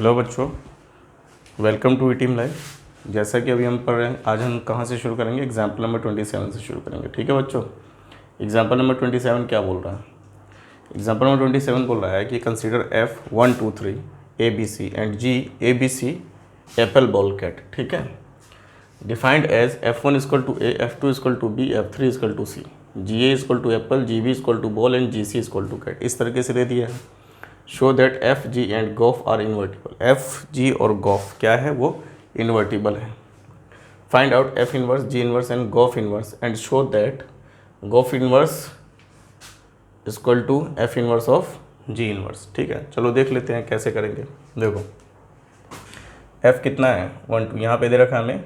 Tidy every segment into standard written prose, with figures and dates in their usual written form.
Hello बच्चों, welcome to team live. जैसा कि अभी हम पढ़ रहे हैं, आज हम कहाँ से शुरू करेंगे? एग्जाम्पल नंबर 27 से शुरू करेंगे। ठीक है बच्चों, एग्जाम्पल नंबर 27 क्या बोल रहा है? एग्जाम्पल नंबर 27 बोल रहा है कि consider F1 2 3 ABC and G ABC apple ball cat. ठीक है, defined as F1 equal to A, F2 equal to B, F3 equal to C, GA equal to apple, GB equal to ball and GC equal to cat. इस तरीके से दे दिया है। Show that F G and gof are invertible. F G और gof क्या है? वो इन्वर्टिबल है। Find out F inverse, G inverse and gof inverse and show that gof inverse equal to F inverse of G inverse. ठीक है, चलो देख लेते हैं कैसे करेंगे। देखो एफ कितना है? 1 2, यहाँ पे दे रखा है हमें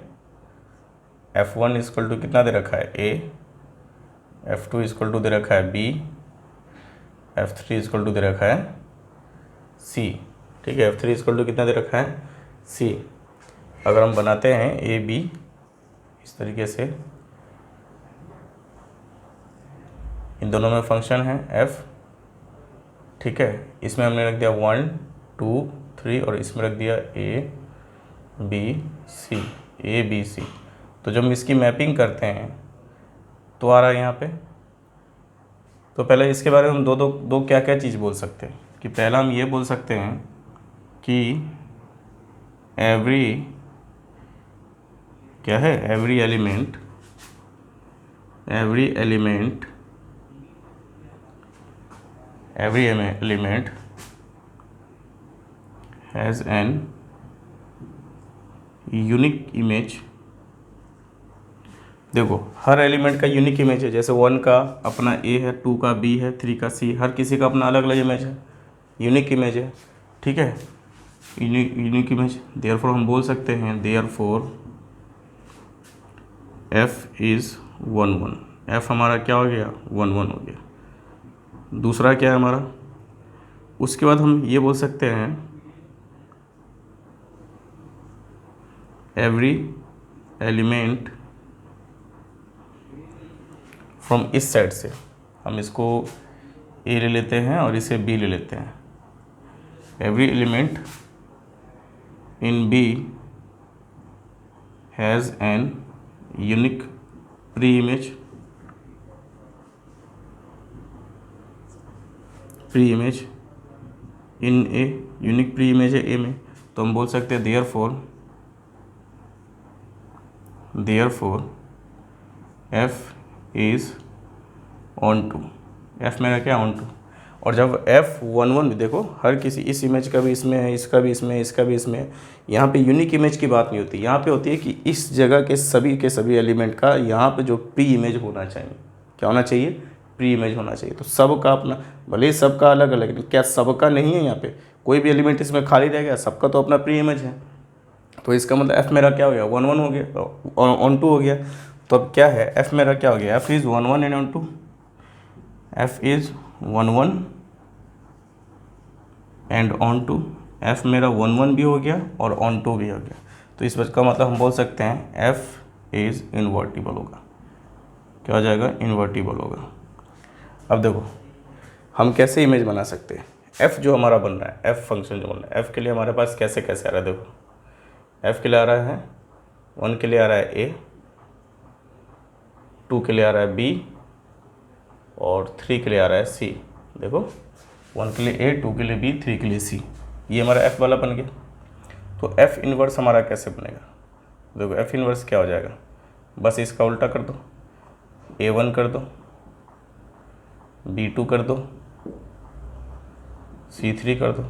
F1 इक्वल टू कितना दे रखा है? A, F2 इक्वल टू दे रखा है B, F3 इक्वल टू दे रखा है C। ठीक है, F3 इक्वल टू कितना दे रखा है? C। अगर हम बनाते हैं A B इस तरीके से, इन दोनों में फंक्शन है F। ठीक है, इसमें हमने रख दिया 1 2 3 और इसमें रख दिया A B C, A B C। तो जब हम इसकी मैपिंग करते हैं तो आ रहा है यहाँ पे। तो पहले इसके बारे में हम दो क्या क्या चीज़ बोल सकते हैं कि पहला हम ये बोल सकते हैं कि एवरी क्या है? Every element has an unique image. देखो हर एलिमेंट का यूनिक इमेज है। जैसे 1 का अपना A है, 2 का B है, 3 का C, हर किसी का अपना अलग अलग इमेज है, यूनिक इमेज है। ठीक है, यूनिक इमेज। देयरफॉर हम बोल सकते हैं देयरफॉर F इज़ 1 1। F हमारा क्या हो गया? 1 1 हो गया। दूसरा क्या है हमारा? उसके बाद हम ये बोल सकते हैं एवरी एलिमेंट फ्रॉम इस साइड से, हम इसको A ले लेते हैं और इसे B ले लेते हैं। Every element in B has an unique preimage in A। Unique preimage है A में, तो हम बोल सकते हैं therefore F is onto. F मेरा क्या? Onto. और जब F11 भी देखो, हर किसी इस इमेज का भी इसमें है, इसका भी इसमें है, इसका भी इसमें है। यहाँ पे यूनिक इमेज की बात नहीं होती, यहाँ पे होती है कि इस जगह के सभी एलिमेंट का यहाँ पे जो प्री इमेज होना चाहिए। क्या होना चाहिए? प्री इमेज होना चाहिए। तो सबका अपना, भले ही सबका अलग अलग, लेकिन क्या सबका नहीं है? यहाँ पे कोई भी एलिमेंट इसमें खाली रह गया, सबका तो अपना प्री इमेज है। तो इसका मतलब F मेरा क्या हो गया? 1 1 हो गया, ऑन टू हो गया। तो अब क्या है? F मेरा क्या हो गया? F is 1 1 and onto. F is 1 1 and onto. F मेरा 1 1 भी हो गया और ऑन टू भी हो गया। तो इस बात का मतलब हम बोल सकते हैं F इज़ इन्वर्टिबल होगा। क्या हो जाएगा? इन्वर्टिबल होगा। अब देखो हम कैसे इमेज बना सकते हैं। F जो हमारा बन रहा है, F फंक्शन जो बन रहा है, F के लिए हमारे पास कैसे कैसे आ रहा है? देखो F के लिए आ रहा है 1 के लिए आ रहा है A, 2 के लिए आ रहा है B और 3 के लिए आ रहा है C। देखो 1 के लिए A, 2 के लिए B, 3 के लिए C। ये हमारा F वाला बन गया। तो F इन्वर्स हमारा कैसे बनेगा? देखो F इन्वर्स क्या हो जाएगा? बस इसका उल्टा कर दो, A1 कर दो, B2 कर दो, C3 कर दो।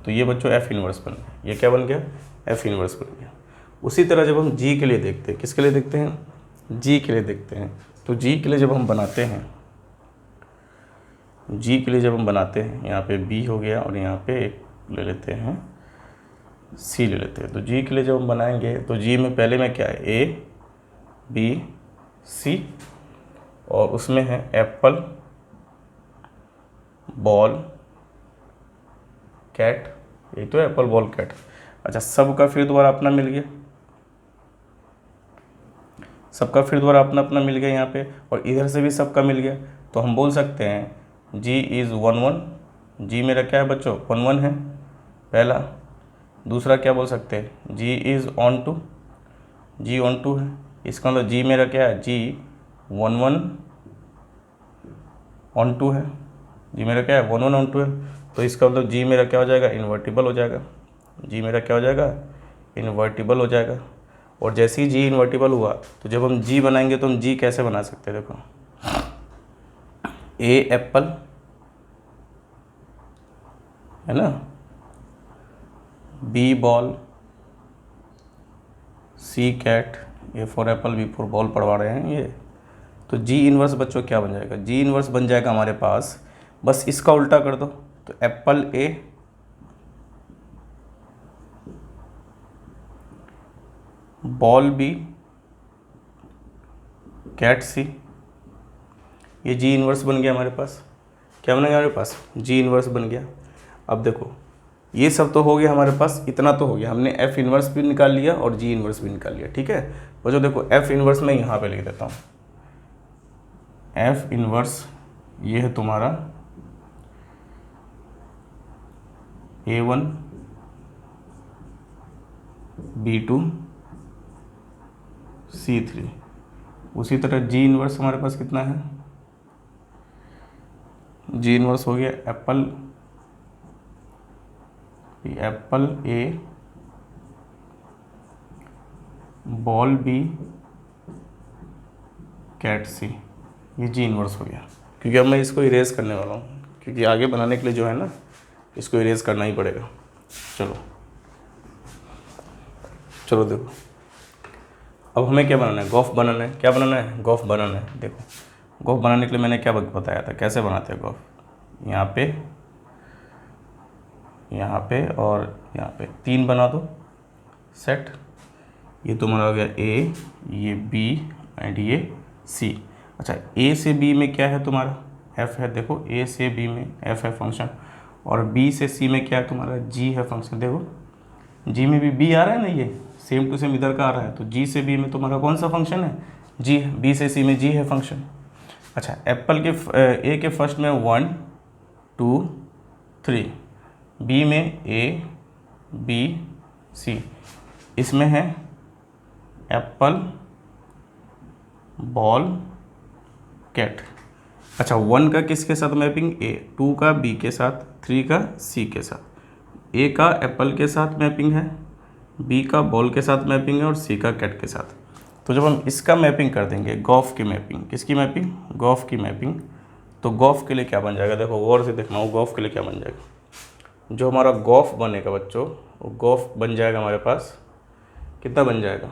तो ये बच्चों F इन्वर्स बन गया। ये क्या बन गया? F इन्वर्स बन गया। उसी तरह जब हम G के लिए देखते हैं, किसके लिए देखते हैं? G के लिए देखते हैं। तो G के लिए जब हम बनाते हैं, G के लिए जब हम बनाते हैं, यहाँ पे B हो गया और यहाँ पे एक ले लेते हैं C ले लेते हैं। तो G के लिए जब हम बनाएंगे तो G में पहले में क्या है? A B C और उसमें है एप्पल बॉल कैट। यही तो है, एप्पल बॉल कैट। अच्छा, सबका फिर दोबारा अपना मिल गया, सबका फिर दोबारा अपना अपना मिल गया यहाँ पे, और इधर से भी सबका मिल गया। तो हम बोल सकते हैं G इज़ 1 1। G मेरा क्या है बच्चों? 1 1 है पहला। दूसरा क्या बोल सकते हैं, g is onto, g onto है, इसका मतलब जी मेरा क्या है, जी 11 ऑन टू है, जी मेरा क्या है 11 ऑन टू है, तो इसका मतलब जी मेरा क्या हो जाएगा, इन्वर्टिबल हो जाएगा, जी मेरा क्या हो जाएगा, इन्वर्टिबल हो जाएगा। और जैसे ही जी इन्वर्टिबल हुआ तो जब हम जी बनाएंगे तो हम जी कैसे बना सकते हैं, देखो ए एप्पल है ना, B ball, C cat, A for apple, B for ball पढ़वा रहे हैं ये। तो जी इन्वर्स बच्चों क्या बन जाएगा, जी इन्वर्स बन जाएगा हमारे पास, बस इसका उल्टा कर दो, तो एप्पल ए, बॉल बी, कैट सी, ये जी इन्वर्स बन गया हमारे पास। क्या बन गया हमारे पास, जी इन्वर्स बन गया। अब देखो ये सब तो हो गया हमारे पास, इतना तो हो गया, हमने एफ इन्वर्स भी निकाल लिया और जी इन्वर्स भी निकाल लिया, ठीक है। बच्चों देखो एफ इन्वर्स मैं यहाँ पे लिख देता हूँ, एफ इन्वर्स ये है तुम्हारा A1 B2 C3। उसी तरह जी इन्वर्स हमारे पास कितना है, जी इन्वर्स हो गया एप्पल, एप्पल ए, बॉल बी, कैट सी, ये जी इन्वर्स हो गया। क्योंकि अब मैं इसको इरेज करने वाला हूँ, क्योंकि आगे बनाने के लिए जो है ना इसको इरेज करना ही पड़ेगा। चलो चलो देखो अब हमें क्या बनाना है, गॉफ बनाना है। क्या बनाना है, गॉफ बनाना है। देखो गॉफ बनाने के लिए मैंने क्या बताया था, कैसे बनाते हैं गॉफ, यहाँ पे, यहाँ पे और यहाँ पे 3 बना दो सेट। ये तुम्हारा हो गया ए, ये बी एंड ये सी। अच्छा ए से बी में क्या है तुम्हारा, एफ है। देखो ए से बी में एफ है फंक्शन, और बी से सी में क्या है तुम्हारा, जी है फंक्शन। देखो जी में भी बी आ रहा है ना, ये सेम टू सेम इधर का आ रहा है, तो जी से बी में तुम्हारा कौन सा फंक्शन है, जी है। बी से सी में जी है फंक्शन। अच्छा एप्पल के ए के फर्स्ट में 1 2 3, बी में ए बी सी, इसमें है एप्पल बॉल कैट। अच्छा 1 का किसके साथ मैपिंग, ए, 2 का बी के साथ, 3 का सी के साथ, ए का एप्पल के साथ मैपिंग है, बी का बॉल के साथ मैपिंग है और सी का कैट के साथ। तो जब हम इसका मैपिंग कर देंगे, गॉफ की मैपिंग, किसकी मैपिंग, गॉफ की मैपिंग, तो गॉफ के लिए क्या बन जाएगा, देखो गौर से देखना, वो गॉफ के लिए क्या बन जाएगा, जो हमारा गॉफ बनेगा बच्चों, वो गॉफ बन जाएगा हमारे पास, कितना बन जाएगा,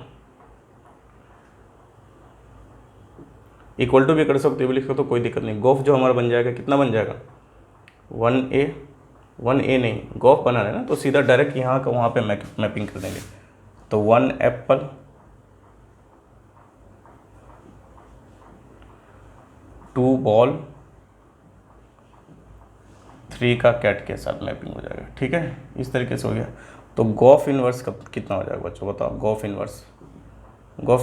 इक्वल टू भी कर सकते हो, भी लिख सकते हो, कोई दिक्कत नहीं। गॉफ जो हमारा बन जाएगा कितना बन जाएगा, 1A, 1A नहीं, गॉफ बना है ना, तो सीधा डायरेक्ट यहाँ का वहाँ पे मैपिंग कर देंगे। तो 1 एप्पल, 2 बॉल, 3 का कैट के साथ मैपिंग हो जाएगा, ठीक है। इस तरीके से हो गया। तो गॉफ इन्वर्स कब कितना हो जाएगा बच्चों, बताओ। गॉफ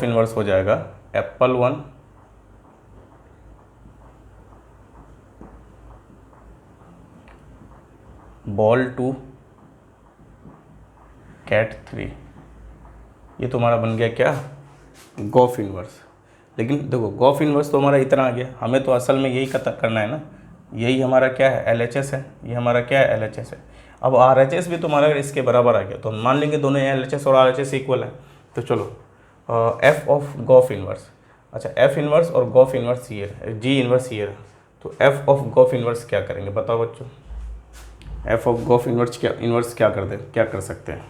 इन्वर्स हो जाएगा एप्पल 1, बॉल 2, कैट 3। ये तुम्हारा बन गया क्या, गॉफ इन्वर्स। लेकिन देखो गॉफ इन्वर्स तो हमारा इतना आ गया, हमें तो असल में यही करना है ना, यही हमारा क्या है, LHS है, ये हमारा क्या है, LHS है। अब RHS भी तुम्हारा अगर इसके बराबर आ गया तो हम मान लेंगे दोनों LHS और RHS इक्वल है। तो चलो एफ ऑफ गॉफ इन्वर्स, अच्छा एफ इन्वर्स और गॉफ इन्वर्स ये है, जी इन्वर्स ये है, तो एफ ऑफ गॉफ इन्वर्स क्या करेंगे बताओ बच्चों, एफ ऑफ गॉफ इन्वर्स क्या कर सकते हैं,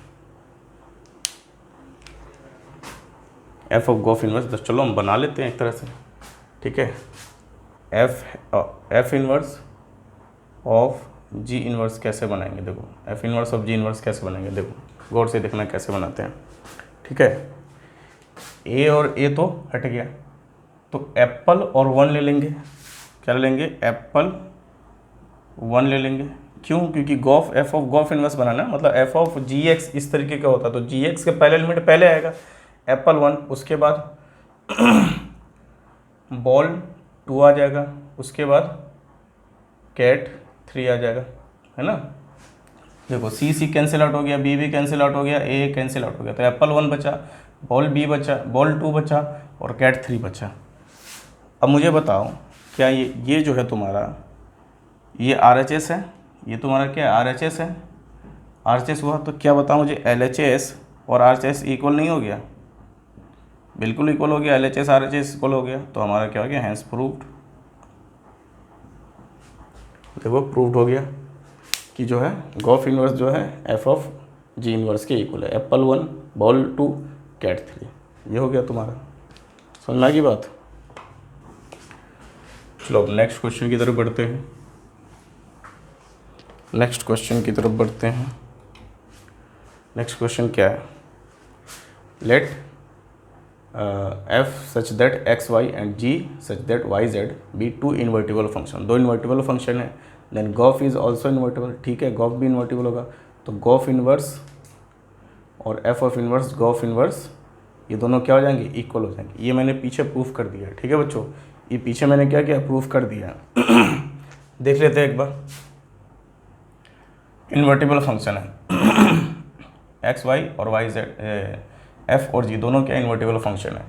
एफ ऑफ गॉफ इन्वर्स। तो चलो हम बना लेते हैं एक तरह से, ठीक है। F inverse of G inverse कैसे बनाएंगे, देखो F inverse of G inverse कैसे बनाएंगे, देखो गौर से देखना कैसे बनाते हैं, ठीक है। ए और ए तो हट गया, तो एप्पल और 1 ले लेंगे, क्या ले लेंगे, एप्पल 1 ले लेंगे। क्यों, क्योंकि g of f of Gauff inverse बनाना, मतलब एफ ऑफ जी एक्स इस तरीके का होता है, तो जी एक्स के पहले एलिमेंट पहले आएगा एप्पल 1, उसके बाद बॉल 2 आ जाएगा, उसके बाद कैट 3 आ जाएगा, है ना। देखो सी कैंसिल आउट हो गया, बी भी कैंसिल आउट हो गया, ए कैंसिल आउट हो गया, तो एप्पल 1 बचा, बॉल बी बचा, बॉल 2 बचा और कैट 3 बचा। अब मुझे बताओ क्या ये जो है तुम्हारा ये RHS है, ये तुम्हारा क्या RHS है, RHS हुआ तो क्या बताओ मुझे, LHS और RHS इक्वल नहीं हो गया? बिल्कुल इक्वल हो गया, LHS RHS इक्वल हो गया, तो हमारा क्या हो गया, हैंस प्रूव्ड। देखो प्रूव्ड हो गया कि जो है गॉफ इनवर्स जो है एफ ऑफ जी इनवर्स के इक्वल है, एप्पल 1 बॉल 2 कैट 3, ये हो गया तुम्हारा। समझ में आ गई बात? चलो अब नेक्स्ट क्वेश्चन की तरफ बढ़ते हैं। नेक्स्ट क्वेश्चन की तरफ बढ़ते हैं। नेक्स्ट क्वेश्चन क्या है, let F such that X Y and G such that Y Z be two invertible function. दो इन्वर्टिबल फंक्शन है, then gof is also invertible. ठीक है, गॉफ भी इन्वर्टिबल होगा, तो गॉफ इन्वर्स और F of inverse gof inverse ये दोनों क्या हो जाएंगे, इक्वल हो जाएंगे। ये मैंने पीछे प्रूफ कर दिया है। ठीक है बच्चों, ये पीछे मैंने क्या किया, प्रूफ कर दिया। देख लेते हैं एक बार। इन्वर्टिबल फंक्शन है एक्स वाई और वाई जेड, एफ और जी दोनों क्या इन्वर्टिबल फंक्शन है।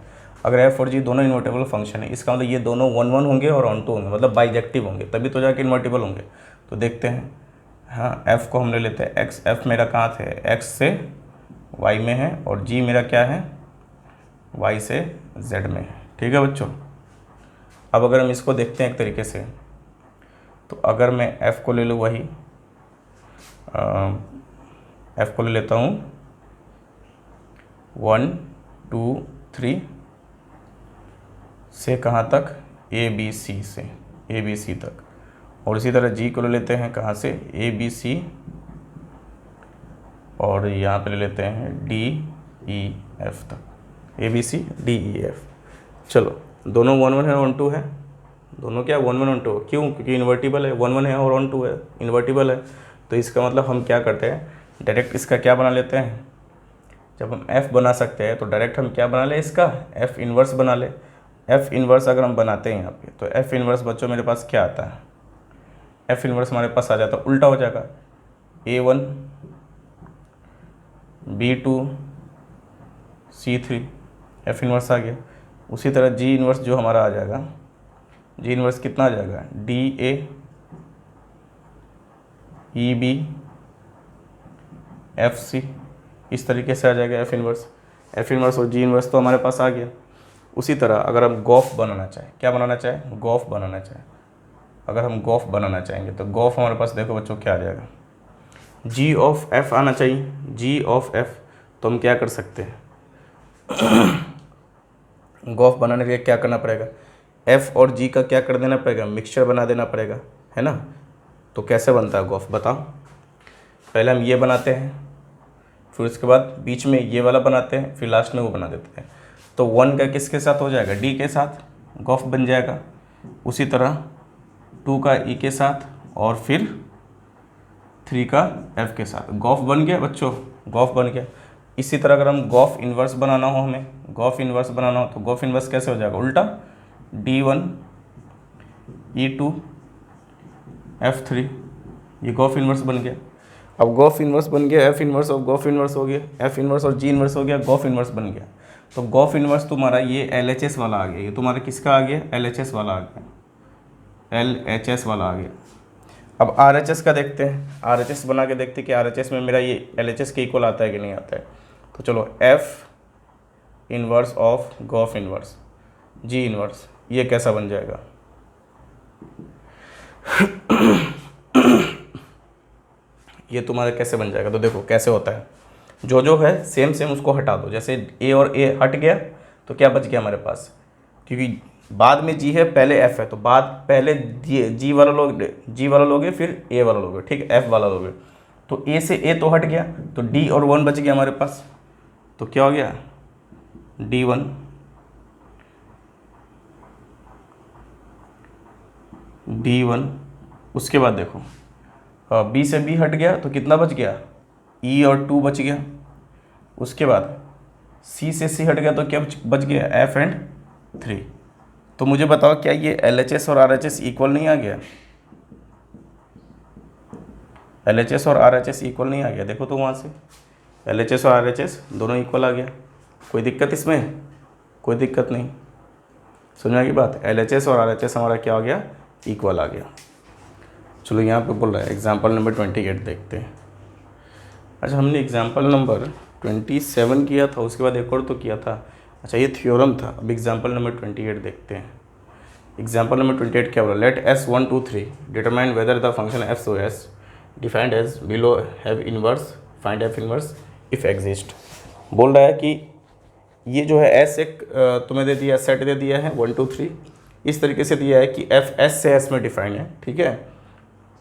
अगर एफ और जी दोनों इन्वर्टिबल फंक्शन है, इसका मतलब ये दोनों 1 1 होंगे और ऑन 2 होंगे, मतलब बाइजेक्टिव होंगे, तभी तो जाके इन्वर्टिबल होंगे। तो देखते हैं, हाँ एफ को हम ले लेते हैं एक्स, एफ मेरा कहाँ थे, एक्स से वाई में है, और जी मेरा क्या है, वाई से जेड में है। ठीक है बच्चों, अब अगर हम इसको देखते हैं एक तरीके से, तो अगर मैं एफ को ले लूँ, वही एफ को ले लेता हूँ 1 2 3 से कहाँ तक, ए बी सी से, ए बी सी तक, और इसी तरह जी को ले लेते हैं कहाँ से, ए बी सी, और यहाँ पे ले लेते हैं डी ई एफ तक, A B C D E F. चलो दोनों 1 1 है और 1 2 है, दोनों क्या 1 1 1 2, क्यों, क्योंकि इन्वर्टिबल है, 1 1 है और 1 2 है, इन्वर्टिबल है। तो इसका मतलब हम क्या करते हैं, डायरेक्ट इसका क्या बना लेते हैं, जब हम f बना सकते हैं तो डायरेक्ट हम क्या बना ले, इसका f इन्वर्स बना ले। f इन्वर्स अगर हम बनाते हैं यहाँ पे, तो f इन्वर्स बच्चों मेरे पास क्या आता है, f इन्वर्स हमारे पास आ जाता है, उल्टा हो जाएगा, a1 b2 c3, f inverse आ गया। उसी तरह g इन्वर्स जो हमारा आ जाएगा, g इन्वर्स कितना आ जाएगा, da eb fc, इस तरीके से आ जाएगा एफ इन्वर्स। एफ इन्वर्स और जी इन्वर्स तो हमारे पास आ गया। उसी तरह अगर हम गॉफ बनाना चाहें, क्या बनाना चाहें, गॉफ बनाना चाहें, अगर हम गॉफ बनाना चाहेंगे तो गॉफ हमारे पास देखो बच्चों क्या आ जाएगा, जी ऑफ एफ आना चाहिए, जी ऑफ एफ। तो हम क्या कर सकते हैं, गॉफ बनाने के लिए क्या करना पड़ेगा, एफ और जी का क्या कर देना पड़ेगा, मिक्सचर बना देना पड़ेगा, है ना। तो कैसे बनता है गॉफ बताओ, पहले हम ये बनाते हैं, फिर उसके बाद बीच में ये वाला बनाते हैं, फिर लास्ट में वो बना देते हैं। तो 1 का किसके साथ हो जाएगा, डी के साथ, गॉफ बन जाएगा। उसी तरह 2 का ई के साथ, और फिर 3 का एफ के साथ, गॉफ बन गया बच्चों, गॉफ बन गया। इसी तरह अगर हम गॉफ इन्वर्स बनाना हो, हमें गॉफ इन्वर्स बनाना हो, तो गॉफ इन्वर्स कैसे हो जाएगा, उल्टा D1 E2 F3, ये गॉफ इन्वर्स बन गया। अब गॉफ इन्वर्स बन गया, एफ इन्वर्स और गॉफ इन्वर्स हो गया, एफ इन्वर्स और जी इन्वर्स हो गया, गॉफ इन्वर्स बन गया। तो गॉफ इन्वर्स तुम्हारा ये LHS वाला आ गया, ये तुम्हारा किसका आ गया, LHS वाला आ गया, LHS वाला आ गया। अब RHS का देखते हैं, RHS बना के देखते हैं कि RHS में मेरा ये LHS के इक्वल आता है कि नहीं आता है। तो चलो F inverse of Gauff inverse G inverse, ये कैसा बन जाएगा, ये तुम्हारा कैसे बन जाएगा। तो देखो कैसे होता है, जो है सेम सेम उसको हटा दो, जैसे ए और ए हट गया तो क्या बच गया हमारे पास, क्योंकि बाद में जी है पहले एफ है, तो बाद पहले जी वाला लोगे फिर ए वाला लोगे, ठीक है, एफ वाला लोगे। तो ए से ए तो हट गया, तो डी और 1 बच गया हमारे पास। तो क्या हो गया, D1 D1। उसके बाद देखो बी से बी हट गया तो कितना बच गया, ई और 2 बच गया। उसके बाद सी से सी हट गया तो क्या बच गया, एफ एंड 3। तो मुझे बताओ क्या ये LHS और RHS इक्वल नहीं आ गया, LHS और RHS इक्वल नहीं आ गया, देखो तो वहाँ से LHS और RHS दोनों इक्वल आ गया। कोई दिक्कत इसमें? कोई दिक्कत नहीं, समझना की बात। LHS और RHS हमारा क्या हो गया? इक्वल आ गया। चलो यहाँ पे बोल रहा है एग्जाम्पल नंबर 28 देखते हैं। अच्छा, हमने एग्जाम्पल नंबर 27 किया था, उसके बाद एक और तो किया था। अच्छा, ये थ्योरम था। अब एग्जाम्पल नंबर 28 देखते हैं। एग्जाम्पल नंबर 28 क्या बोला? Let S1 2 3 determine whether the function F so S defined as below have inverse find F inverse if exist. बोल रहा है कि ये जो है एस एक तुम्हें दे दिया, सेट दे दिया है 1 2 3, इस तरीके से दिया है कि एफ एस से एस में डिफाइन है, ठीक है।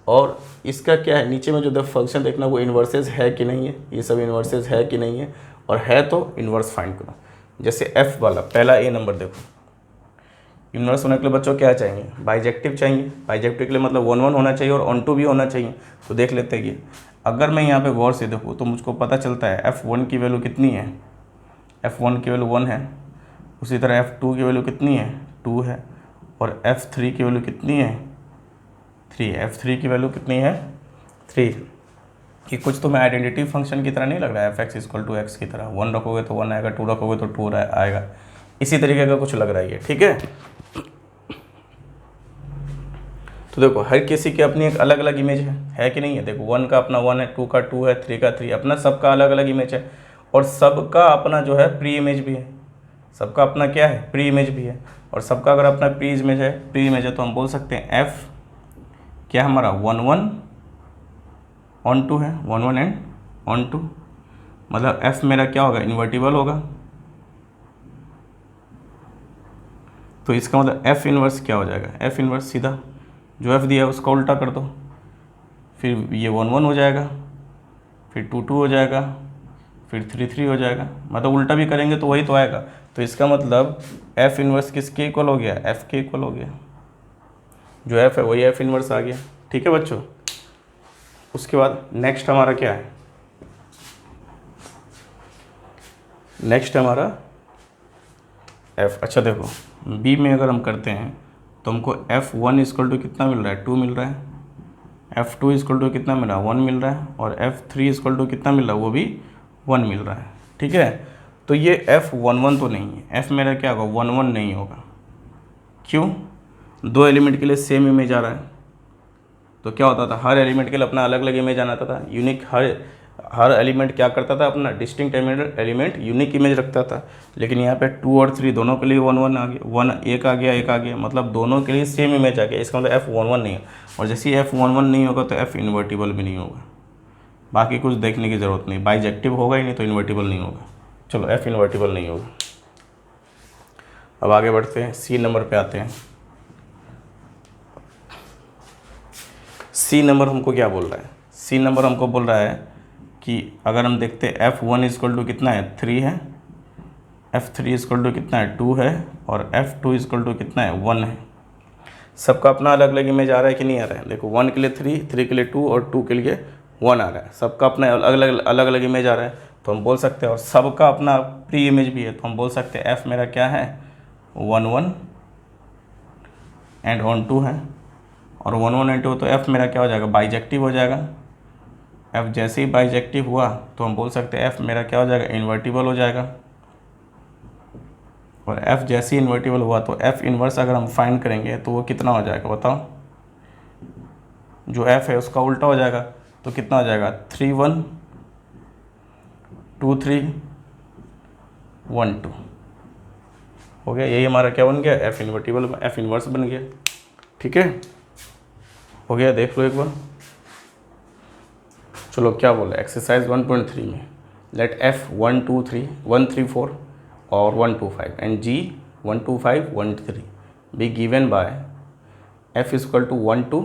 और इसका क्या है, नीचे में जो द फंक्शन देखना वो इन्वर्सेस है कि नहीं है, ये सब इन्वर्सेस है कि नहीं है, और है तो इन्वर्स फाइंड करो। जैसे एफ वाला पहला ए नंबर देखो, इन्वर्स होने के लिए बच्चों क्या चाहिए? बाइजेक्टिव चाहिए। बाइजेक्टिव के लिए मतलब 1 1 होना चाहिए और ऑन टू भी होना चाहिए। तो देख लेते हैं कि अगर मैं यहाँ पे गौर से देखूँ तो मुझको पता चलता है F1 की वैल्यू कितनी है? F1 की वैल्यू 1 है। उसी तरह F2 की वैल्यू कितनी है? 2 है। और F3 की वैल्यू कितनी है? 3। F3 की वैल्यू कितनी है? 3। कि कुछ तो मैं आइडेंटिटी फंक्शन की तरह नहीं लग रहा है, fx इक्वल टू एक्स की तरह। 1 रखोगे तो 1 आएगा, 2 रखोगे तो 2 आएगा, इसी तरीके का कुछ लग रहा है ये, ठीक है। तो देखो हर किसी की अपनी एक अलग अलग इमेज है कि नहीं है? देखो 1 का अपना 1 है, 2 का 2 है, 3 का 3, अपना सबका अलग अलग इमेज है। और सबका अपना जो है प्री इमेज भी है। सबका अपना क्या है? प्री इमेज भी है। और सबका अगर अपना प्री इमेज है तो हम बोल सकते हैं एफ क्या हमारा 1 1 ऑन टू है, 1 1 एंड ऑन टू। मतलब एफ मेरा क्या होगा? इन्वर्टिबल होगा। तो इसका मतलब एफ इनवर्स क्या हो जाएगा? एफ इनवर्स सीधा जो एफ दिया है उसका उल्टा कर दो, फिर ये 1 1 हो जाएगा, फिर 2 2 हो जाएगा, फिर 3 3 हो जाएगा। मतलब उल्टा भी करेंगे तो वही तो आएगा। तो इसका मतलब एफ इनवर्स किसके इक्वल हो गया? एफ के इक्वल हो गया। जो एफ है वही एफ इनवर्स आ गया, ठीक है बच्चों। उसके बाद नेक्स्ट हमारा क्या है? नेक्स्ट हमारा एफ। अच्छा देखो बी में अगर हम करते हैं तो हमको F1 इक्वल टू कितना मिल रहा है? 2 मिल रहा है। F2 इक्वल टू कितना मिल रहा है? 1 मिल रहा है। और F3 इक्वल टू कितना मिल रहा है? वो भी 1 मिल रहा है, ठीक है। तो ये F11 तो नहीं है, F मेरा क्या होगा? 1 1 नहीं होगा। क्यों? 2 एलिमेंट के लिए सेम इमेज आ रहा है। तो क्या होता था? हर एलिमेंट के लिए अपना अलग अलग इमेज आना था। यूनिक हर एलिमेंट क्या करता था? अपना डिस्टिंक्ट एलिमेंट यूनिक इमेज रखता था। लेकिन यहाँ पे 2 और 3 दोनों के लिए 1 1 आ गया, 1 एक आ गया, एक आ गया, मतलब दोनों के लिए सेम इमेज आ गया। इसका मतलब F11 नहीं है। और जैसे ही F11 नहीं होगा तो F इन्वर्टिबल भी नहीं होगा। बाकी कुछ देखने की ज़रूरत नहीं, बाइजेक्टिव होगा ही नहीं तो इन्वर्टिबल नहीं होगा। चलो F इन्वर्टिबल नहीं होगा। अब आगे बढ़ते हैं, सी नंबर पे आते हैं। सी नंबर हमको क्या बोल रहा है? सी नंबर हमको बोल रहा है कि अगर हम देखते हैं F1 इक्वल टू कितना है? 3 है। F3 इक्वल टू कितना है? 2 है। और F2 इक्वल टू कितना है? 1 है। सबका अपना अलग अलग इमेज आ रहा है कि नहीं आ रहा है? देखो 1 के लिए 3, 3 के लिए 2 और 2 के लिए 1 आ रहा है। सबका अपना अलग अलग इमेज आ रहा है। तो हम बोल सकते हैं, और सबका अपना प्री इमेज भी है, तो हम बोल सकते हैं F मेरा क्या है? 1 1 एंड ऑन 2 है। और 1 1 एंड 2 तो F मेरा क्या हो जाएगा? बाइजेक्टिव हो जाएगा। F जैसे ही बाइजेक्टिव हुआ तो हम बोल सकते हैं F मेरा क्या हो जाएगा? इन्वर्टिबल हो जाएगा। और F जैसे ही इन्वर्टिबल हुआ तो F इन्वर्स अगर हम फाइंड करेंगे तो वो कितना हो जाएगा बताओ? जो F है उसका उल्टा हो जाएगा, तो कितना हो जाएगा? 3 1 2 3 1 2 हो गया। यही हमारा क्या बन गया? F इन्वर्टिबल, F इन्वर्स बन गया, ठीक है। हो गया, देख लो एक बार। चलो क्या बोला एक्सरसाइज 1.3 में? लेट F 1 2 3 1 3 4 और 1 2 5 and G 1 2 5 1 3 be given by F equal to 1 2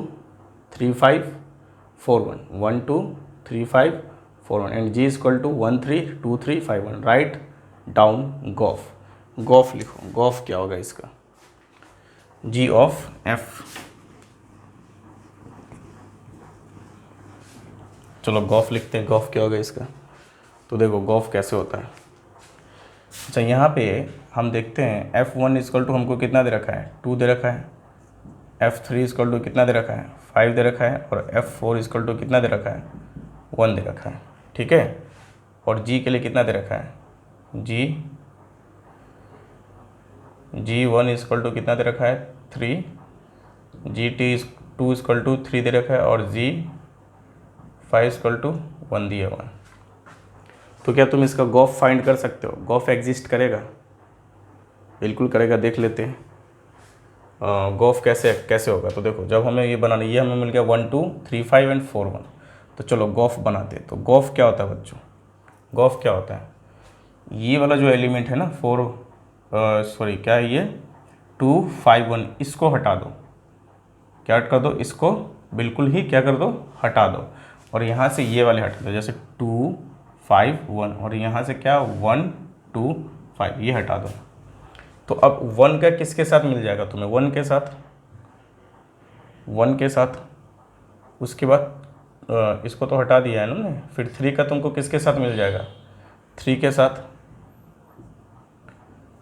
3 5 4 1 1 2 3 5 4 1 and G equal to 1 3 2 3 5 1। Write down gof. Gof लिखो, गॉफ क्या होगा इसका? G of F। चलो गॉफ लिखते हैं, गॉफ क्या होगा इसका? तो देखो गॉफ कैसे होता है। अच्छा यहाँ पे हम देखते हैं F1 इक्वल टू हमको कितना दे रखा है? 2 दे रखा है। F3 इक्वल टू कितना दे रखा है? 5 दे रखा है और F4 इक्वल टू कितना दे रखा है 1 दे रखा है, ठीक है। और G के लिए कितना दे रखा है G1 इक्वल टू कितना दे रखा है 3, G2 इक्वल टू 3 दे रखा है और G5 इक्वल टू 1 दिया हुआ है। तो क्या तुम इसका गॉफ फाइंड कर सकते हो? गॉफ एग्जिस्ट करेगा? बिल्कुल करेगा, देख लेते हैं गॉफ कैसे होगा। तो देखो, जब हमें ये बनाना, ये हमें मिल गया 1 2 3 5 एंड 4 1, तो चलो गॉफ बनाते हैं। तो गॉफ क्या होता है बच्चों? गॉफ क्या होता है? ये वाला जो एलिमेंट है ना क्या है ये 2 5 1, इसको हटा दो। क्या कर दो? इसको बिल्कुल ही क्या कर दो? हटा दो। और यहाँ से ये वाले हटा दो, जैसे 2 5 1, और यहाँ से क्या 1 2 5, ये हटा दो। तो अब 1 का किसके साथ मिल जाएगा तुम्हें? 1 के साथ। उसके बाद इसको तो हटा दिया है ना, फिर 3 का तुमको किसके साथ मिल जाएगा? 3 के साथ।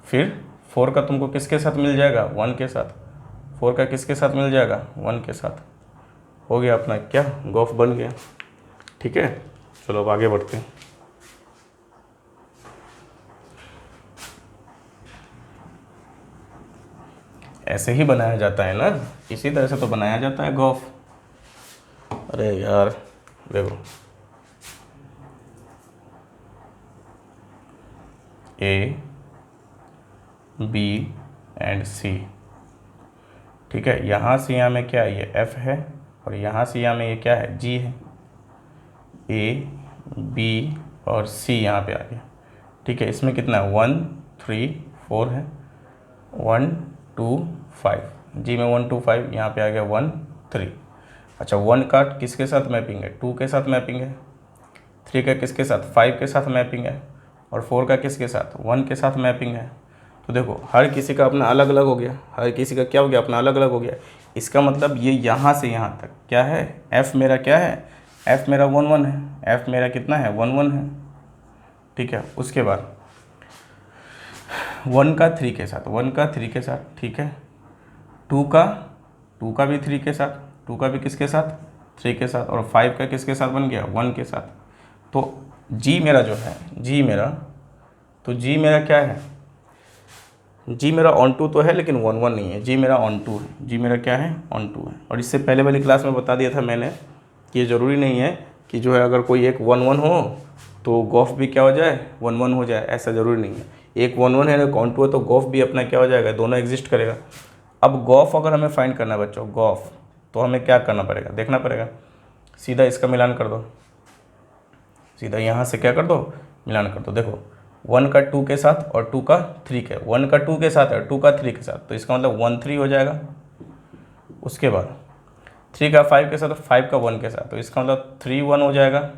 फिर 4 का तुमको किसके साथ मिल जाएगा? 1 के साथ। 4 का किसके साथ मिल जाएगा? 1 के साथ। हो गया अपना क्या, गॉफ बन गया, ठीक है। चलो अब आगे बढ़ते हैं। ऐसे ही बनाया जाता है ना, इसी तरह से तो बनाया जाता है गॉफ। अरे यार देखो, A B एंड C, ठीक है। यहाँ से यहाँ में क्या है? ये F है, और यहाँ से यहाँ में ये क्या है? G है। A B और C यहाँ पे आ गया, ठीक है। इसमें कितना है? 1 3 4 है, 1 2 5, G में 1 2 5, यहाँ पे आ गया 1 3। अच्छा, 1 का किसके साथ मैपिंग है? 2 के साथ मैपिंग है। 3 का किसके साथ? 5 के साथ मैपिंग है। और 4 का किसके साथ? 1 के साथ मैपिंग है। तो देखो, हर किसी का अपना अलग अलग हो गया, हर किसी का क्या हो गया? अपना अलग अलग हो गया। इसका मतलब ये यहाँ से यहाँ तक क्या है? F मेरा क्या है? F मेरा 1 1 है। F मेरा कितना है? 1 1 है, ठीक है। उसके बाद 1 का 3 के साथ, 1 का 3 के साथ, ठीक है। 2 का भी 3 के साथ, 2 का भी किसके साथ? 3 के साथ। और 5 का किसके साथ बन गया? 1 के साथ। तो G मेरा जो है, G मेरा क्या है? G मेरा ऑन टू तो है, लेकिन 1 1 नहीं है। G मेरा ऑन टू है। G मेरा क्या है? ऑन टू है। और इससे पहले वाली क्लास में बता दिया था मैंने कि ये ज़रूरी नहीं है कि जो है अगर कोई एक 1 1 हो तो गॉफ भी क्या हो जाए? 1 1 हो जाए, ऐसा ज़रूरी नहीं है। एक 1 1 है, एक ऑन टू है, तो गॉफ भी अपना क्या हो जाएगा? दोनों एग्जिस्ट करेगा। अब गॉफ अगर हमें फाइंड करना है बच्चों, गॉफ, तो हमें क्या करना पड़ेगा? देखना पड़ेगा। सीधा इसका मिलान कर दो, सीधा यहाँ से क्या कर दो? मिलान कर दो। देखो, 1 का 2 के साथ और 2 का 3 के, 1 का 2 के साथ है, 2 का 3 के साथ, तो इसका मतलब 1 3 हो जाएगा। उसके बाद 3 का 5 के साथ और 5 का 1 के साथ, तो इसका मतलब 3 1 हो जाएगा।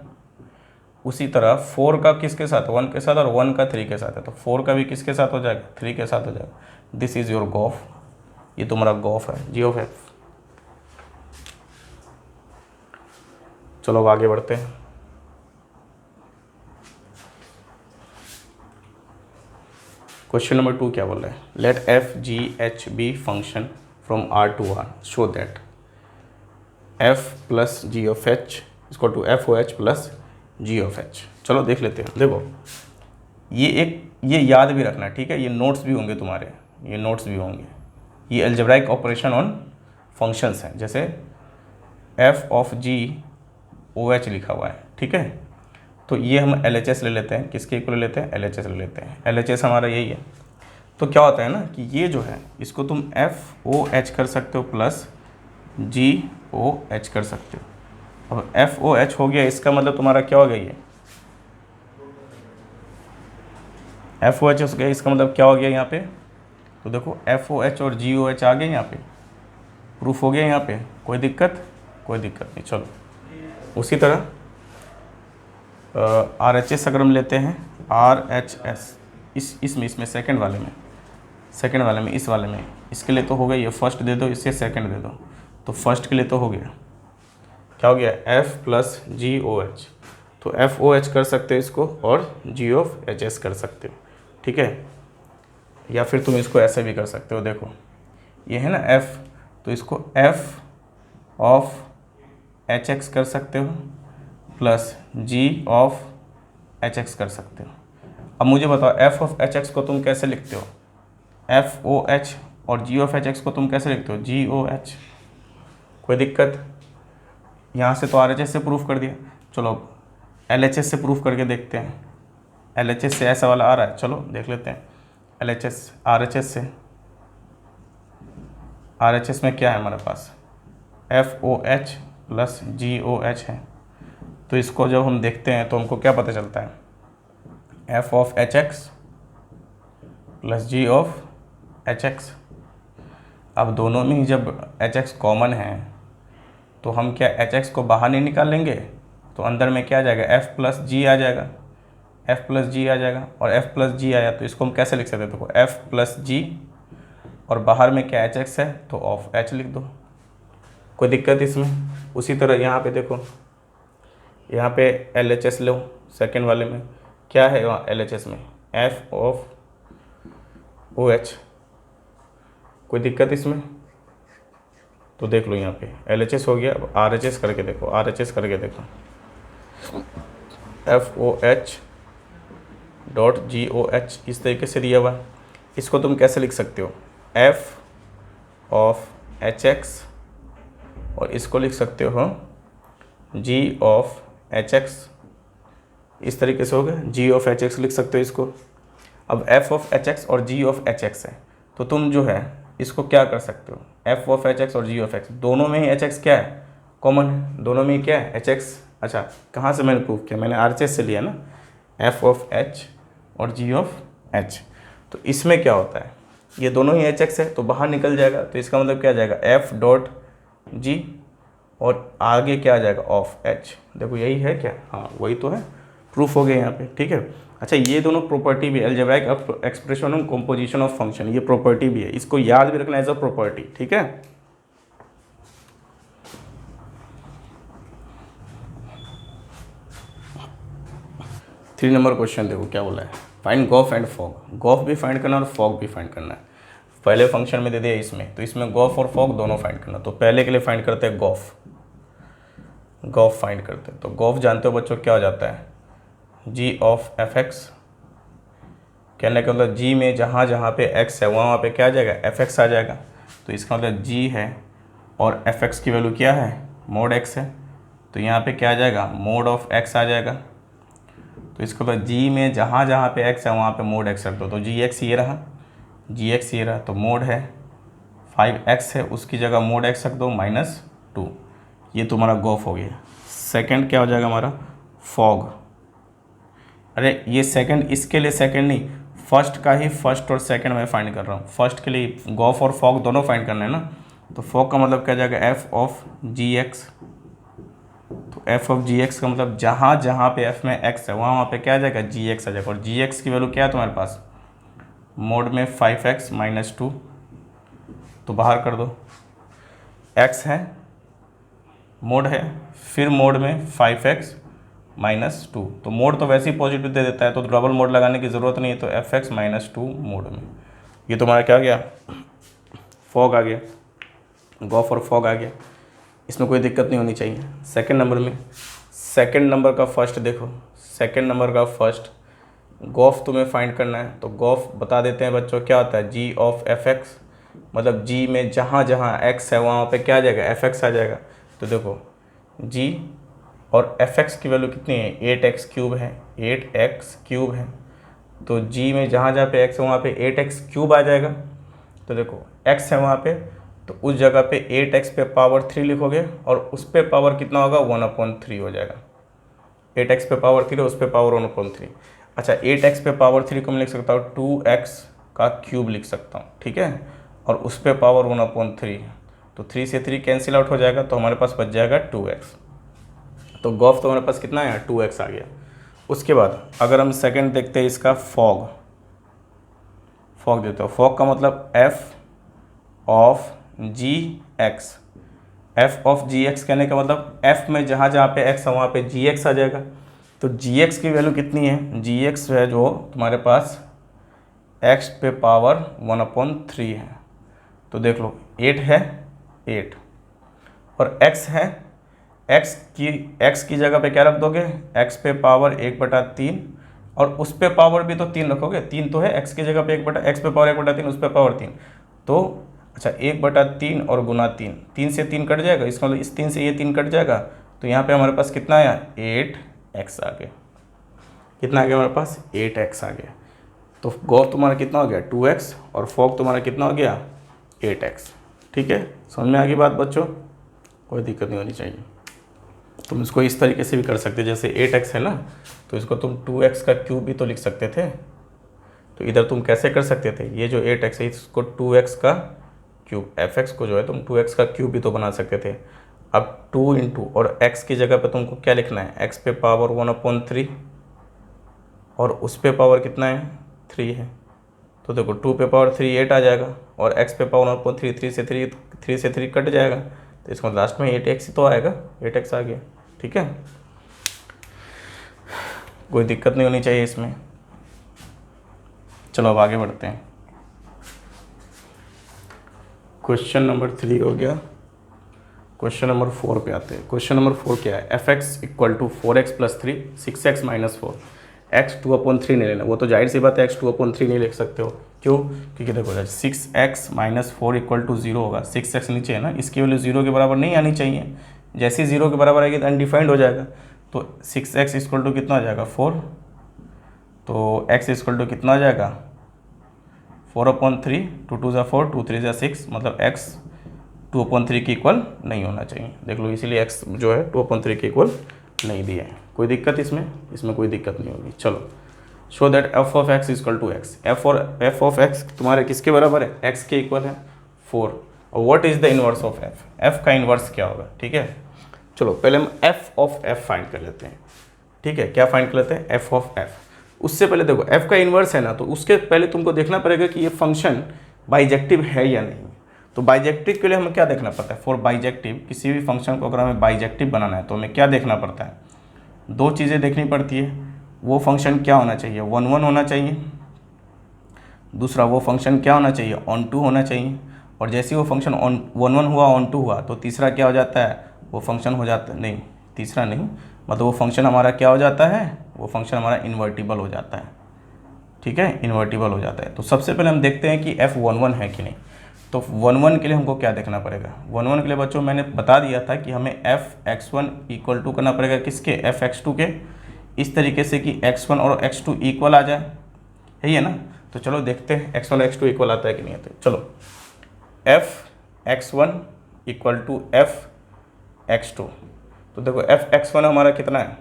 उसी तरह 4 का किसके साथ? 1 के साथ, और 1 का 3 के साथ है, तो 4 का भी किसके साथ हो जाएगा? 3 के साथ हो जाएगा। दिस इज़ योर गॉफ, ये तुम्हारा गॉफ है, G ऑफ F। चलो अब आगे बढ़ते हैं। क्वेश्चन नंबर 2 क्या बोल रहा है? Let F G H be function from R to R, show that F plus G of H इसको to F O H plus G of H। चलो देख लेते हैं। देखो, ये याद भी रखना, ठीक है। ये नोट्स भी होंगे तुम्हारे, ये नोट्स भी होंगे। ये अलजेब्राइक ऑपरेशन ऑन फंक्शंस हैं, जैसे F of G O H लिखा हुआ है, ठीक है। तो ये हम LHS ले लेते हैं, किसके इक्वल लेते हैं? LHS ले लेते हैं। LHS हमारा यही है। तो क्या होता है ना कि ये जो है इसको तुम FOH कर सकते हो प्लस GOH कर सकते हो। अब FOH हो गया, इसका मतलब तुम्हारा क्या हो गया? ये FOH हो गया, इसका मतलब क्या हो गया यहाँ पे? तो देखो, FOH और GOH आ गए यहाँ पे, प्रूफ हो गया यहाँ पे। कोई दिक्कत? कोई दिक्कत नहीं। चलो, उसी तरह RHS अगर हम लेते हैं, RHS इसमें सेकंड वाले में, इस वाले में, इसके लिए तो हो गया, ये फर्स्ट दे दो, इससे सेकंड दे दो, तो फर्स्ट के लिए तो हो गया, क्या हो गया? F plus GOH। तो FOH कर सकते हो इसको, और G ऑफ HS कर सकते हो, ठीक है। या फिर तुम इसको ऐसे भी कर सकते हो। देखो, ये है ना F, तो इसको F ऑफ एच एक्स कर सकते हो plus G of H X कर सकते हो। अब मुझे बताओ एफ ऑफ एच एक्स को तुम कैसे लिखते हो? एफ ओ एच और जी ऑफ एच एक्स को तुम कैसे लिखते हो? जी ओ एच। कोई दिक्कत? यहाँ से तो आर एच एस से प्रूफ कर दिया, चलो एल एच एस से प्रूफ करके देखते हैं। एल एच एस से ऐसा वाला आ रहा है, चलो देख लेते हैं। L H S R H S से, आर एच एस में क्या है हमारे पास? एफ ओ एच प्लस जी ओ एच है। तो इसको जब हम देखते हैं तो हमको क्या पता चलता है? F of H X plus G of H X. अब दोनों में ही जब एच एक्स कॉमन है तो हम क्या एच एक्स को बाहर नहीं निकाल लेंगे? तो अंदर में क्या आ जाएगा? एफ प्लस जी आ जाएगा, एफ प्लस जी आ जाएगा। और एफ प्लस जी आया तो इसको हम कैसे लिख सकते हैं? देखो एफ प्लस जी और बाहर में क्या एच एक्स है तो ऑफ एच लिख दो। कोई दिक्कत इसमें? उसी तरह यहाँ पे देखो, यहाँ पे एल एच एस लो, सेकेंड वाले में क्या है? वहाँ एल एच एस में एफ ऑफ ओ एच। कोई दिक्कत इसमें? तो देख लो यहाँ पे एल एच एस हो गया। अब आर एच एस करके देखो, आर एच एस करके देखो, F O H dot G O H इस तरीके से दिया हुआ। इसको तुम कैसे लिख सकते हो? एफ ऑफ एच एक्स और इसको लिख सकते हो जी ऑफ एच एक्स। इस तरीके से हो गया, जी ऑफ एच एक्स लिख सकते हो इसको। अब एफ ऑफ एच एक्स और जी ऑफ एच एक्स है तो तुम जो है इसको क्या कर सकते हो? एफ ऑफ एच एक्स और जी ऑफ एक्स दोनों में ही एच एक्स क्या है? कॉमन है। दोनों में ही क्या है? H x. अच्छा, कहाँ से मैंने प्रूव किया? मैंने आर एच एस से लिया ना, एफ ऑफ एच और जी ऑफ एच। तो इसमें क्या होता है? ये दोनों ही एच एक्स है तो बाहर निकल जाएगा, तो इसका मतलब क्या आ जाएगा? एफ डॉट जी और आगे क्या आ जाएगा? Of H. देखो यही है क्या? हाँ वही तो है, प्रूफ हो गया यहाँ पे, ठीक है। अच्छा, ये दोनों प्रॉपर्टी भी algebraic expression of composition of function, ये प्रॉपर्टी भी है, इसको याद भी रखना एज अ प्रॉपर्टी, ठीक है। थ्री नंबर क्वेश्चन देखो क्या बोला है, find gof and fog. Gof भी फाइंड करना और फॉग भी फाइंड करना है। पहले फंक्शन में दे दिया इसमें, तो इसमें गॉफ और फॉग दोनों फाइंड करना। तो पहले के लिए फाइंड करते हैं गॉफ, गॉफ फाइंड करते हैं। तो गॉफ जानते हो बच्चों क्या हो जाता है? जी ऑफ एफ एक्स। कहने का मतलब जी में जहाँ जहाँ पे एक्स है वहाँ पे क्या आ जाएगा? एफ एक्स आ जाएगा। तो इसका मतलब जी है और एफ एक्स की वैल्यू क्या है? मोड एक्स है। तो यहाँ पे क्या आ जाएगा? मोड ऑफ एक्स आ जाएगा। तो इसको मतलब जी में जहाँ जहाँ पे एक्स है वहाँ पे मोड एक्स रख दो। तो जी एक्स ये रहा, जी एक्स ये रहा, तो मोड है 5x है, उसकी जगह मोड एक्स रख दो -2। ये तुम्हारा गॉफ हो गया। सेकंड क्या हो जाएगा हमारा? फॉग। अरे ये सेकंड इसके लिए सेकंड नहीं, फर्स्ट का ही फर्स्ट और सेकंड में फाइंड कर रहा हूँ। फर्स्ट के लिए गॉफ और फॉग दोनों फाइंड करना है ना। तो फॉग का मतलब क्या जाएगा? F of G X. तो एफ ऑफ जी एक्स का मतलब जहाँ जहाँ पे एफ में एक्स है वहाँ वहाँ पे क्या आ जाएगा? जी एक्स आ जाएगा। और जी एक्स की वैल्यू क्या है तुम्हारे पास? मोड में 5x -2, तो बाहर कर दो। x है, मोड है, फिर मोड में 5x -2, तो मोड तो वैसे ही पॉजिटिव दे देता है तो डबल मोड लगाने की ज़रूरत नहीं है। तो fx -2 मोड में, ये तुम्हारा क्या आ गया? फॉग आ गया, गॉफ और फॉग आ गया। इसमें कोई दिक्कत नहीं होनी चाहिए। सेकंड नंबर में, सेकंड नंबर का फर्स्ट देखो, सेकंड नंबर का फर्स्ट गॉफ तुम्हें फाइंड करना है। तो गॉफ बता देते हैं बच्चों क्या होता है? जी ऑफ एफ एक्स, मतलब जी में जहाँ जहाँ एक्स है वहाँ पे क्या आ जाएगा? एफ एक्स आ जाएगा। तो देखो जी और एफ एक्स की वैल्यू कितनी है? 8x³ है, 8x³ है। तो जी में जहाँ जहाँ पे एक्स है वहाँ पे 8x³ आ जाएगा। तो देखो एक्स है वहाँ पे, तो उस जगह पे 8x पे पावर 3 लिखोगे और उस पे पावर कितना होगा? 1/3 हो जाएगा। 8x पे पावर 3 उस पे पावर 1/3। अच्छा, 8x पे पावर 3 को मैं लिख सकता हूँ 2x का क्यूब लिख सकता हूँ, ठीक है। और उस पे पावर 1/3, तो 3 से 3 कैंसिल आउट हो जाएगा, तो हमारे पास बच जाएगा 2x। तो गॉफ तो हमारे पास कितना है? 2x आ गया। उसके बाद अगर हम सेकंड देखते हैं इसका फॉग, फॉग देते हो। फॉग का मतलब F of G X. F of G X कहने का मतलब एफ में जहाँ जहाँ पे एक्स है वहाँ पे जी एक्स आ जाएगा। तो जी एक्स की वैल्यू कितनी है? जी एक्स है जो तुम्हारे पास एक्स पे पावर 1/3 है। तो देख लो 8 है, 8 और x है एक्स की जगह पे क्या रख दोगे, एक्स पे पावर 1/3 और उस पे पावर भी तो 3 रखोगे, 3 तो है, एक्स की जगह पे एक्स पे पावर 1/3 उस पे पावर 3, तो अच्छा 1/3 और गुना 3, 3 से 3 कट जाएगा, इसका मतलब इस 3 से ये 3 कट जाएगा, तो यहाँ पे हमारे पास कितना आया 8x आ गया। कितना आ गया हमारे पास 8x आ गया। तो गौर तुम्हारा कितना हो गया 2x और फोक तुम्हारा कितना हो गया 8x। ठीक है, समझ में आ गई बात बच्चों, कोई दिक्कत नहीं होनी चाहिए। तुम इसको इस तरीके से भी कर सकते, जैसे 8x है ना, तो इसको तुम 2x का क्यूब भी तो लिख सकते थे। तो इधर तुम कैसे कर सकते थे, ये जो 8x है इसको 2x का क्यूब, fx को जो है तुम 2x का क्यूब भी तो बना सकते थे। अब 2 इंटू और x की जगह पे तुमको क्या लिखना है, x पे पावर 1/3 और उस पे पावर कितना है 3 है, तो देखो 2 पे पावर 3 8 आ जाएगा और x पे पावर 1/3 3 से 3 कट जाएगा, तो इसको लास्ट में 8x ही तो आएगा, 8x आ गया। ठीक है, कोई दिक्कत नहीं होनी चाहिए इसमें। चलो अब आगे बढ़ते हैं। क्वेश्चन नंबर 3 हो गया, क्वेश्चन नंबर 4 पे आते हैं। क्वेश्चन नंबर 4 क्या है, fx = 4x + 3 6x - 4, x 2/3 नहीं लेना, वो तो जाहिर सी बात है x 2/3 नहीं लिख सकते हो, क्यों, क्योंकि देखो 6x - 4 = 0 होगा, 6x नीचे है ना, इसकी वैल्यू 0 के बराबर नहीं आनी चाहिए, जैसे ही 0 के बराबर आएगी तो अनडिफाइंड हो जाएगा, तो 6x = कितना आ जाएगा 4, तो x = कितना आ जाएगा 4/3, 2 2 = 4, 2 3 = 6, मतलब x 2/3 के इक्वल नहीं होना चाहिए। देख लो इसीलिए x जो है 2/3 के इक्वल नहीं दिया है। कोई दिक्कत इसमें कोई दिक्कत नहीं होगी। चलो, show that f(x) = x, f(x) तुम्हारे किसके बराबर है, x के इक्वल है 4, और what is the inverse of f का इनवर्स क्या होगा। ठीक है, चलो पहले हम f(f) फाइंड कर लेते हैं। ठीक है, क्या फाइंड कर लेते हैं f(f)। उससे पहले देखो f का इनवर्स है ना, तो उसके पहले तुमको देखना पड़ेगा कि ये फंक्शन बाइजेक्टिव है या नहीं। तो बाइजेक्टिव के लिए हमें क्या देखना पड़ता है, फॉर बाइजेक्टिव किसी भी फंक्शन को अगर हमें बाइजेक्टिव बनाना है तो हमें क्या देखना पड़ता है, दो चीज़ें देखनी पड़ती है। वो फंक्शन क्या होना चाहिए 1 1 होना चाहिए, दूसरा वो फंक्शन क्या होना चाहिए ऑन टू होना चाहिए, और जैसे ही वो फंक्शन ऑन 1 1 हुआ ऑन टू हुआ तो तीसरा क्या हो जाता है, वो फंक्शन हो जाता है, नहीं तीसरा नहीं, मतलब वो फंक्शन हमारा क्या हो जाता है, वो फंक्शन हमारा इन्वर्टिबल हो जाता है। ठीक है, इन्वर्टिबल हो जाता है। तो सबसे पहले हम देखते हैं कि f(11) है कि नहीं। तो 1 1 के लिए हमको क्या देखना पड़ेगा, 1 1 के लिए बच्चों मैंने बता दिया था कि हमें f(x1) इक्वल टू करना पड़ेगा किसके, f(x2) के, इस तरीके से कि x1 और x2 इक्वल आ जाए, यही है ना। तो चलो देखते हैं x1 x2 इक्वल आता है कि नहीं आता है। चलो f(x1) = f(x2), तो देखो f(x1) हमारा कितना है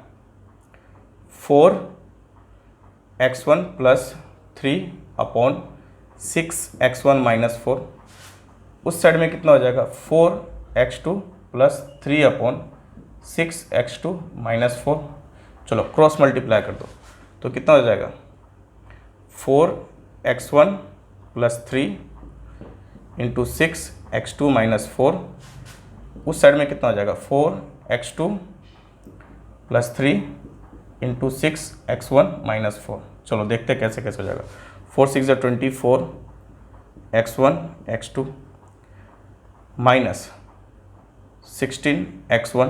4x1 + 3/6x1 - 4, उस साइड में कितना हो जाएगा 4x2 + 3/6x2 - 4। चलो क्रॉस मल्टीप्लाई कर दो तो कितना हो जाएगा 4x1 + 3 × 6x2 - 4, उस साइड में कितना हो जाएगा 4x2 + 3 × 6x1 - 4। चलो देखते हैं कैसे कैसे हो जाएगा, 4 6 = 24 x1 x2 -16x1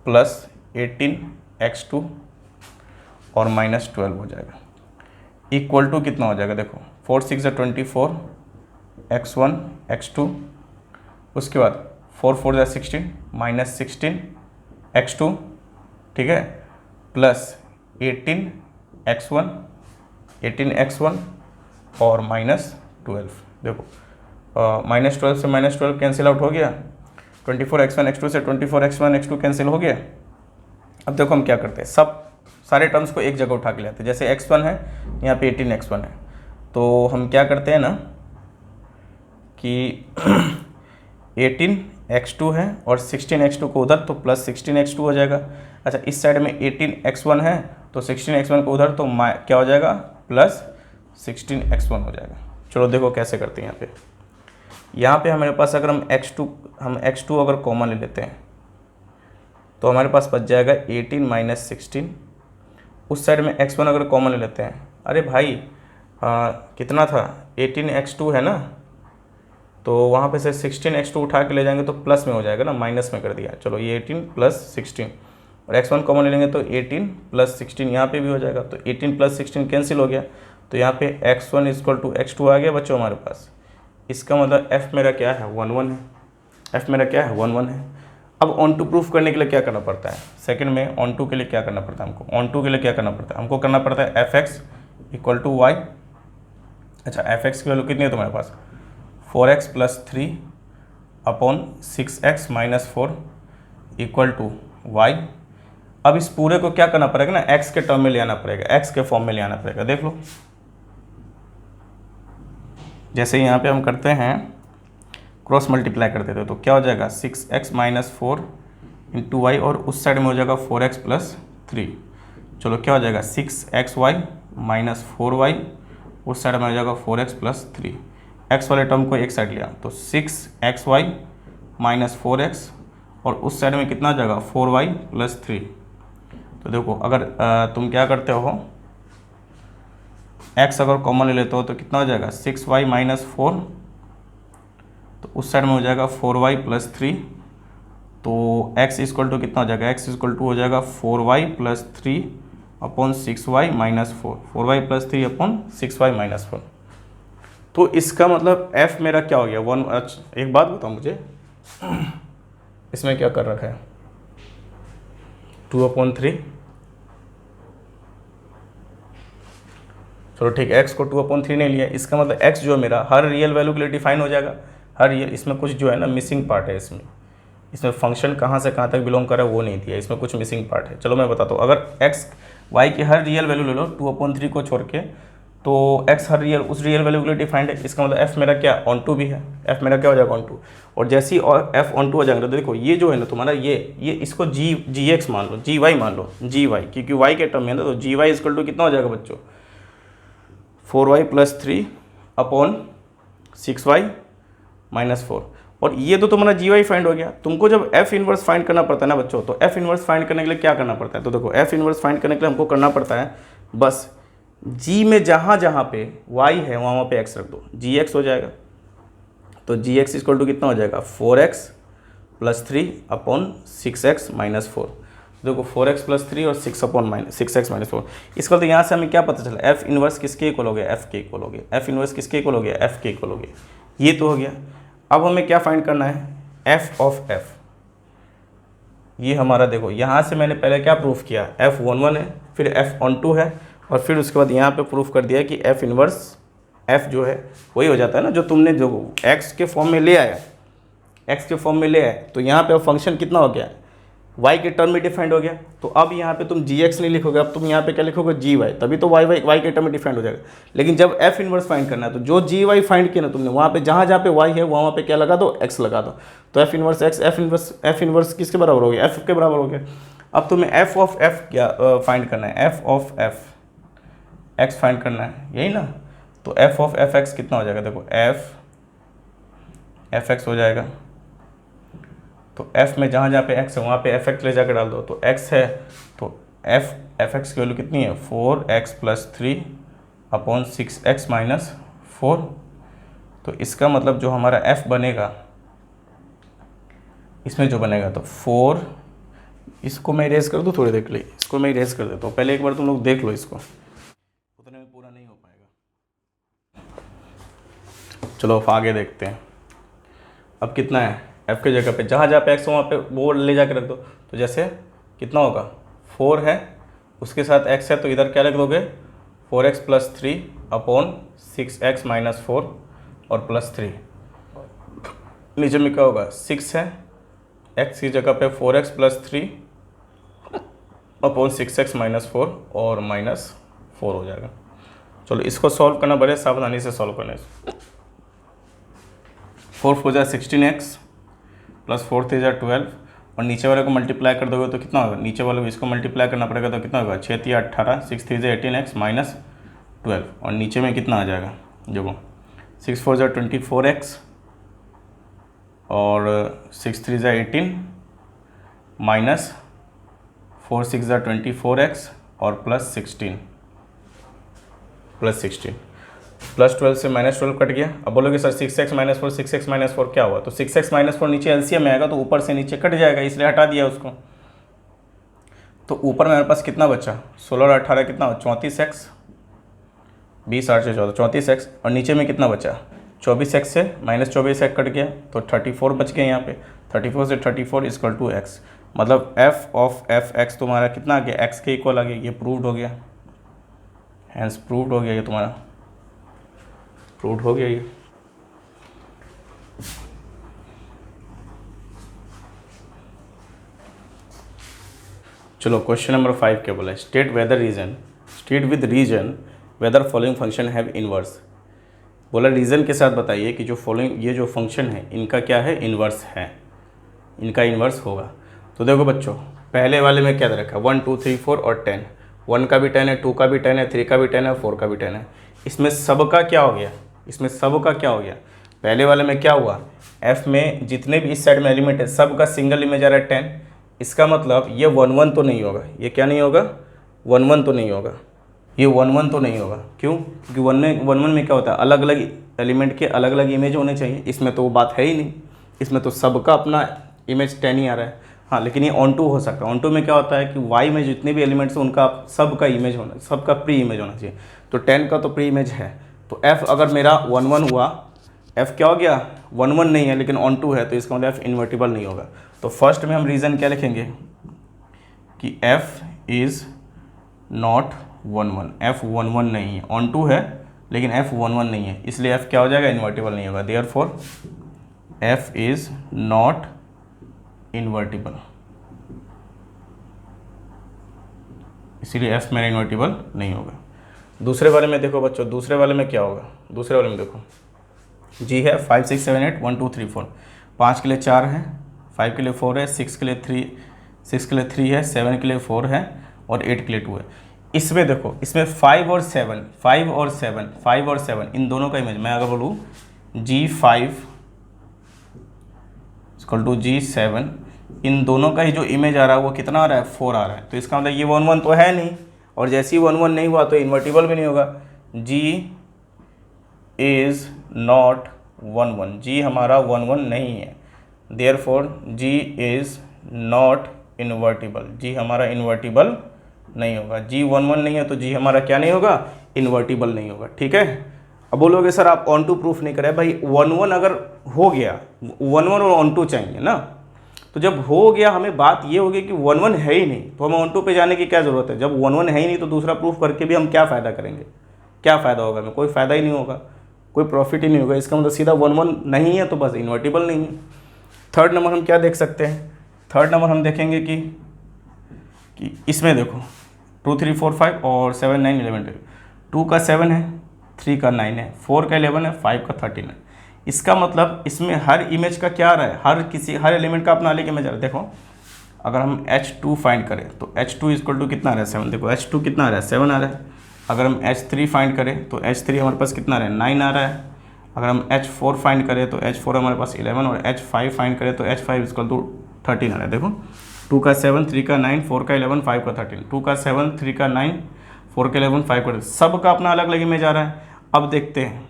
+ 18x2 और -12 हो जाएगा, इक्वल टू कितना हो जाएगा, देखो 4 6 = 24 x1 x2, उसके बाद 4 4 = 16 -16 x2, ठीक है, प्लस 18x1 और -12। देखो -12 से -12 कैंसिल आउट हो गया, 24 x1 x2 से 24 x1 x2 कैंसिल हो गया। अब देखो हम क्या करते हैं, सब सारे टर्म्स को एक जगह उठा के लाते हैं। जैसे x1 है यहाँ पे 18x1 है, तो हम क्या करते हैं ना कि 18x2 है और 16x2 को उधर, तो प्लस 16x2 हो जाएगा। अच्छा इस साइड में 18x1 है तो 16x1 को उधर, तो क्या हो जाएगा प्लस 16x1 हो जाएगा। चलो देखो कैसे करते हैं यहाँ पे हमारे पास अगर हम x2 अगर कॉमन ले लेते हैं तो हमारे पास बच जाएगा 18 - 16, उस साइड में x1 अगर कॉमन ले लेते हैं, अरे भाई कितना था 18x2 है ना, तो वहाँ पे से 16x2 उठा के ले जाएंगे तो प्लस में हो जाएगा ना, माइनस में कर दिया। चलो ये 18 प्लस 16 और x1 कॉमन ले लेंगे तो 18 प्लस 16 यहाँ पे भी हो जाएगा। तो 18 प्लस 16 कैंसिल हो गया, तो यहाँ पे x1 इक्वल टू x2 आ गया बच्चों हमारे पास। इसका मतलब f मेरा क्या है 1 1 है, f मेरा क्या है 1 1 है। अब ऑन टू प्रूफ करने के लिए क्या करना पड़ता है, सेकंड में ऑन टू के लिए क्या करना पड़ता है हमको, ऑन टू के लिए क्या करना पड़ता है हमको, करना पड़ता है fx इक्वल टू वाई। अच्छा fx की वैल्यू कितनी है तुम्हारे पास 4x plus 3 upon 6x minus 4 equal to Y. अब इस पूरे को क्या करना पड़ेगा ना, x के टर्म में ले आना पड़ेगा, x के फॉर्म में ले आना पड़ेगा। देख लो जैसे यहाँ पे हम करते हैं क्रॉस मल्टीप्लाई कर देते तो क्या हो जाएगा 6x माइनस 4 इंटू वाई, और उस साइड में हो जाएगा 4x प्लस 3। चलो क्या हो जाएगा 6xy माइनस 4y, उस साइड में हो जाएगा 4x प्लस 3। x वाले टर्म को एक साइड लिया तो 6xy माइनस 4x, और उस साइड में कितना आ जाएगा 4y प्लस 3। तो देखो अगर तुम क्या करते हो, x अगर कॉमन ले लेते हो तो कितना हो जाएगा 6y माइनस 4, तो उस साइड में हो जाएगा 4y प्लस 3। तो x इक्वल टू कितना हो जाएगा, x इक्वल टू हो जाएगा 4y plus 3 upon 6y minus 4, 4y plus 3 upon 6y minus 4। तो इसका मतलब f मेरा क्या हो गया 1। अच्छा एक बात बताओ मुझे, इसमें क्या कर रखा है 2/3। चलो ठीक है, x को 2/3 नहीं लिया, इसका मतलब x जो है मेरा हर रियल वैल्यू के लिए डिफाइन हो जाएगा। हर रियल, इसमें कुछ जो है ना मिसिंग पार्ट है, इसमें फंक्शन कहाँ से कहाँ तक बिलोंग कर रहा है वो नहीं दिया, इसमें कुछ मिसिंग पार्ट है। चलो मैं बताता हूँ, अगर x y की हर रियल वैल्यू ले लो 2/3 को छोड़ के, तो x हर रियल उस रियल वैल्यू के लिए डिफाइंड है। इसका मतलब f मेरा क्या ऑन टू भी है, f मेरा क्या हो जाएगा ऑन टू। और जैसे ही f ऑन टू हो जाएगा तो देखो ये जो है ना तुम्हारा ये इसको gx मान लो, gy मान लो, gy क्योंकि y के टर्म में है ना, तो gy इक्वल टू कितना हो जाएगा बच्चों 4y plus 3 upon 6y minus 4। और ये तो तुम्हारा जी वाई फाइंड हो गया। तुमको जब एफ इनवर्स फाइंड करना पड़ता है ना बच्चों, तो एफ इनवर्स फाइंड करने के लिए क्या करना पड़ता है, तो देखो एफ इनवर्स फाइंड करने के लिए हमको करना पड़ता है बस जी में जहाँ जहाँ पे वाई है वहाँ पे एक्स रख दो, जी एक्स हो जाएगा। तो जी एक्स इक्वल टू कितना हो जाएगा 4x plus 3 upon 6x minus 4। देखो 4x प्लस 3 और 6x माइनस 4। इसका तो यहाँ से हमें क्या पता चला, एफ इनवर्स किसके इक्वल हो गया, एफ के इक्वल हो गया। एफ इनवर्स किसके इक्वल हो गया, एफ के इक्वल हो गया। ये तो हो गया। अब हमें क्या फाइंड करना है, एफ ऑफ एफ। ये हमारा देखो यहाँ से मैंने पहले क्या प्रूफ किया, एफ 1 1 है, फिर एफ ऑन टू है, और फिर उसके बाद यहाँ पे प्रूफ कर दिया कि एफ इनवर्स एफ जो है वही हो जाता है ना जो तुमने जो एक्स के फॉर्म में ले आया, एक्स के फॉर्म में ले आए। तो यहाँ पे अब फंक्शन कितना हो गया, वाई के टर्म में डिफाइंड हो गया। तो अब यहाँ पे तुम जी एक्स नहीं लिखोगे, अब तुम यहाँ पे क्या लिखोगे जी वाई, तभी तो वाई के टर्म में डिफाइंड हो जाएगा। लेकिन जब एफ इनवर्स फाइंड करना है तो जो जी वाई फाइंड किया ना तुमने, वहाँ पे जहाँ जहाँ पे वाई है वहाँ पे क्या लगा दो, एक्स लगा दो। तो F inverse x, F inverse किसके बराबर हो गया, एफ के बराबर हो गया। अब तुम्हें एफ ऑफ एफ क्या फाइंड करना है, F of F x find करना है, यही ना। तो एफ ऑफ एफ एक्स कितना हो जाएगा, देखो एफ एक्स हो जाएगा। तो f में जहाँ जहाँ पे x है वहाँ पे एफ एक्स ले जाकर डाल दो। तो x है तो एफ एक्स की वैल्यू कितनी है 4x plus 3 upon 6x minus 4। तो इसका मतलब जो हमारा f बनेगा, इसमें जो बनेगा तो 4, इसको मैं इरेज कर दूँ थोड़ी देर के लिए, इसको मैं इरेज कर देता हूँ। पहले एक बार तुम लोग देख लो, इसको उतने में पूरा नहीं हो पाएगा। चलो अब आगे देखते हैं। अब कितना है f के जगह पे, जहाँ जहाँ पे x हो वहाँ पे वो ले जाके रख दो। तो जैसे कितना होगा 4 है, उसके साथ x है, तो इधर क्या रख दोगे 4x plus 3 upon 6x minus 4 और प्लस 3। नीचे में क्या होगा 6 है, x की जगह पे 4x plus 3 upon 6x minus 4 और माइनस 4 हो जाएगा। चलो इसको सॉल्व करना बड़े सावधानी से सॉल्व करना है। 4 4 16x प्लस 4 3 12, और नीचे वाले को मल्टीप्लाई कर दोगे तो कितना होगा, नीचे वाले को इसको मल्टीप्लाई करना पड़ेगा तो कितना होगा 6 3 18, 6 3 18x माइनस 12, और नीचे में कितना आ जाएगा देखो 6 4 24x और 6 3 18 माइनस 4 6 24x और प्लस 16। +12 से -12 कट गया। अब बोलोगे सर 6x - 4, 6x - 4 क्या हुआ? तो 6x - 4 नीचे एलसीएम में आएगा तो ऊपर से नीचे कट जाएगा, इसलिए हटा दिया उसको। तो ऊपर मेरे पास कितना बचा? 16 और 18 कितना? 34x, 20 8 से 14 34x, और नीचे में कितना बचा? 24x से -24x कट गया तो 34 बच गए यहाँ पे। 34 से 34 = x, मतलब f ऑफ f(x) तुम्हारा कितना आ गया? x के इक्वल आ गया। ये प्रूव्ड हो गया, हैंस प्रूव्ड हो गया, ये तुम्हारा प्रूव्ड हो गया ये। चलो क्वेश्चन नंबर 5 क्या बोला है? State with reason whether following function have inverse. बोला रीजन के साथ बताइए कि जो फॉलोइंग ये जो फंक्शन है इनका क्या है? इन्वर्स है, इनका इन्वर्स होगा। तो देखो बच्चों, पहले वाले में क्या दे रखा है? 1 2 3 4 और 10। 1 का भी 10 है, 2 का भी 10 है, 3 का भी 10 है, 4 का भी 10 है। इसमें सब का क्या हो गया? इसमें सब का क्या हो गया? पहले वाले में क्या हुआ? f में जितने भी इस साइड में एलिमेंट है सब का सिंगल इमेज आ रहा है 10। इसका मतलब ये 1 1 तो नहीं होगा। ये क्या नहीं होगा? 1 1 तो नहीं होगा, ये 1 1 तो नहीं होगा। क्यों? क्योंकि 1 1 में क्या होता है? अलग अलग एलिमेंट के अलग अलग इमेज होने चाहिए। इसमें तो वो बात है ही नहीं, इसमें तो सबका अपना इमेज 10 ही आ रहा है। हाँ, लेकिन ये ऑन टू हो सकता है। ऑन टू में क्या होता है कि वाई में जितने भी एलिमेंट्स हैं उनका सबका इमेज होना, सबका प्री इमेज होना चाहिए। तो 10 का तो प्री इमेज है। तो f अगर मेरा 1 1 हुआ, f क्या हो गया? 1 1 नहीं है लेकिन ऑन टू है, तो इसका मतलब f इन्वर्टिबल नहीं होगा। तो फर्स्ट में हम रीज़न क्या लिखेंगे कि f इज़ नॉट 1 1, f 1 1 नहीं है। ऑन टू है लेकिन f 1 1 नहीं है, इसलिए f क्या हो जाएगा? इन्वर्टिबल नहीं होगा। Therefore f is not invertible, इसीलिए f मेरा इन्वर्टिबल नहीं होगा। दूसरे वाले में देखो बच्चों, दूसरे वाले में क्या होगा? दूसरे वाले में देखो g है 5 6 7 8 1 2 3 4। 5 के लिए 4 है, 5 के लिए 4 है, 6 के लिए 3 है, 7 के लिए 4 है और 8 के लिए 2 है। इसमें देखो, इसमें 5 और 7 इन दोनों का इमेज मैं अगर बोलूँ g5 = g7, इन दोनों का ही जो इमेज आ रहा है वो कितना आ रहा है? 4 आ रहा है। तो इसका मतलब ये 1 1 तो है नहीं, और जैसे ही 1 1 नहीं हुआ तो इन्वर्टिबल भी नहीं होगा। g इज़ नॉट 1 1, g हमारा 1 1 नहीं है। Therefore g is not invertible, g हमारा इन्वर्टिबल नहीं होगा। g 1 1 नहीं है तो g हमारा क्या नहीं होगा? इन्वर्टिबल नहीं होगा। ठीक है। अब बोलोगे सर आप ऑन टू प्रूफ नहीं करे। भाई 1 1 अगर हो गया, 1 1 और ऑन टू चाहिए ना, तो जब हो गया हमें बात ये होगी कि 1 1 है ही नहीं, तो हमें ऑन टू पे जाने की क्या ज़रूरत है? जब 1 1 है ही नहीं तो दूसरा प्रूफ करके भी हम क्या फ़ायदा करेंगे? क्या फ़ायदा होगा? हमें कोई फ़ायदा ही नहीं होगा, कोई प्रॉफिट ही नहीं होगा। इसका मतलब सीधा 1 1 नहीं है तो बस इन्वर्टिबल नहीं है। थर्ड नंबर हम क्या देख सकते हैं? थर्ड नंबर हम देखेंगे कि इसमें देखो 2 3 4 5 और 7 9 11 2 का 7 है, 3 का 9 है, 4 का 11 है, 5 का 13 है। इसका मतलब इसमें हर इमेज का क्या आ रहा है? हर एलिमेंट का अपना अलग इमेज आ रहा है। देखो अगर हम H2 फाइंड करें तो H2 = कितना आ रहा है? 7। देखो H2 कितना आ रहा है? 7 आ रहा है। अगर हम H3 फाइंड करें तो H3 हमारे पास कितना आ रहा है? 9 आ रहा है। अगर हम H4 फाइंड करें तो H4 हमारे पास 11, और H5 फाइंड करें तो H5 = 13 आ रहा है। देखो 2 का 7, 3 का 9, 4 का 11, 5 का 13, 2 का 7, 3 का 9, 4 का 11, 5 का, सब का अपना अलग अलग इमेज आ रहा है। अब देखते हैं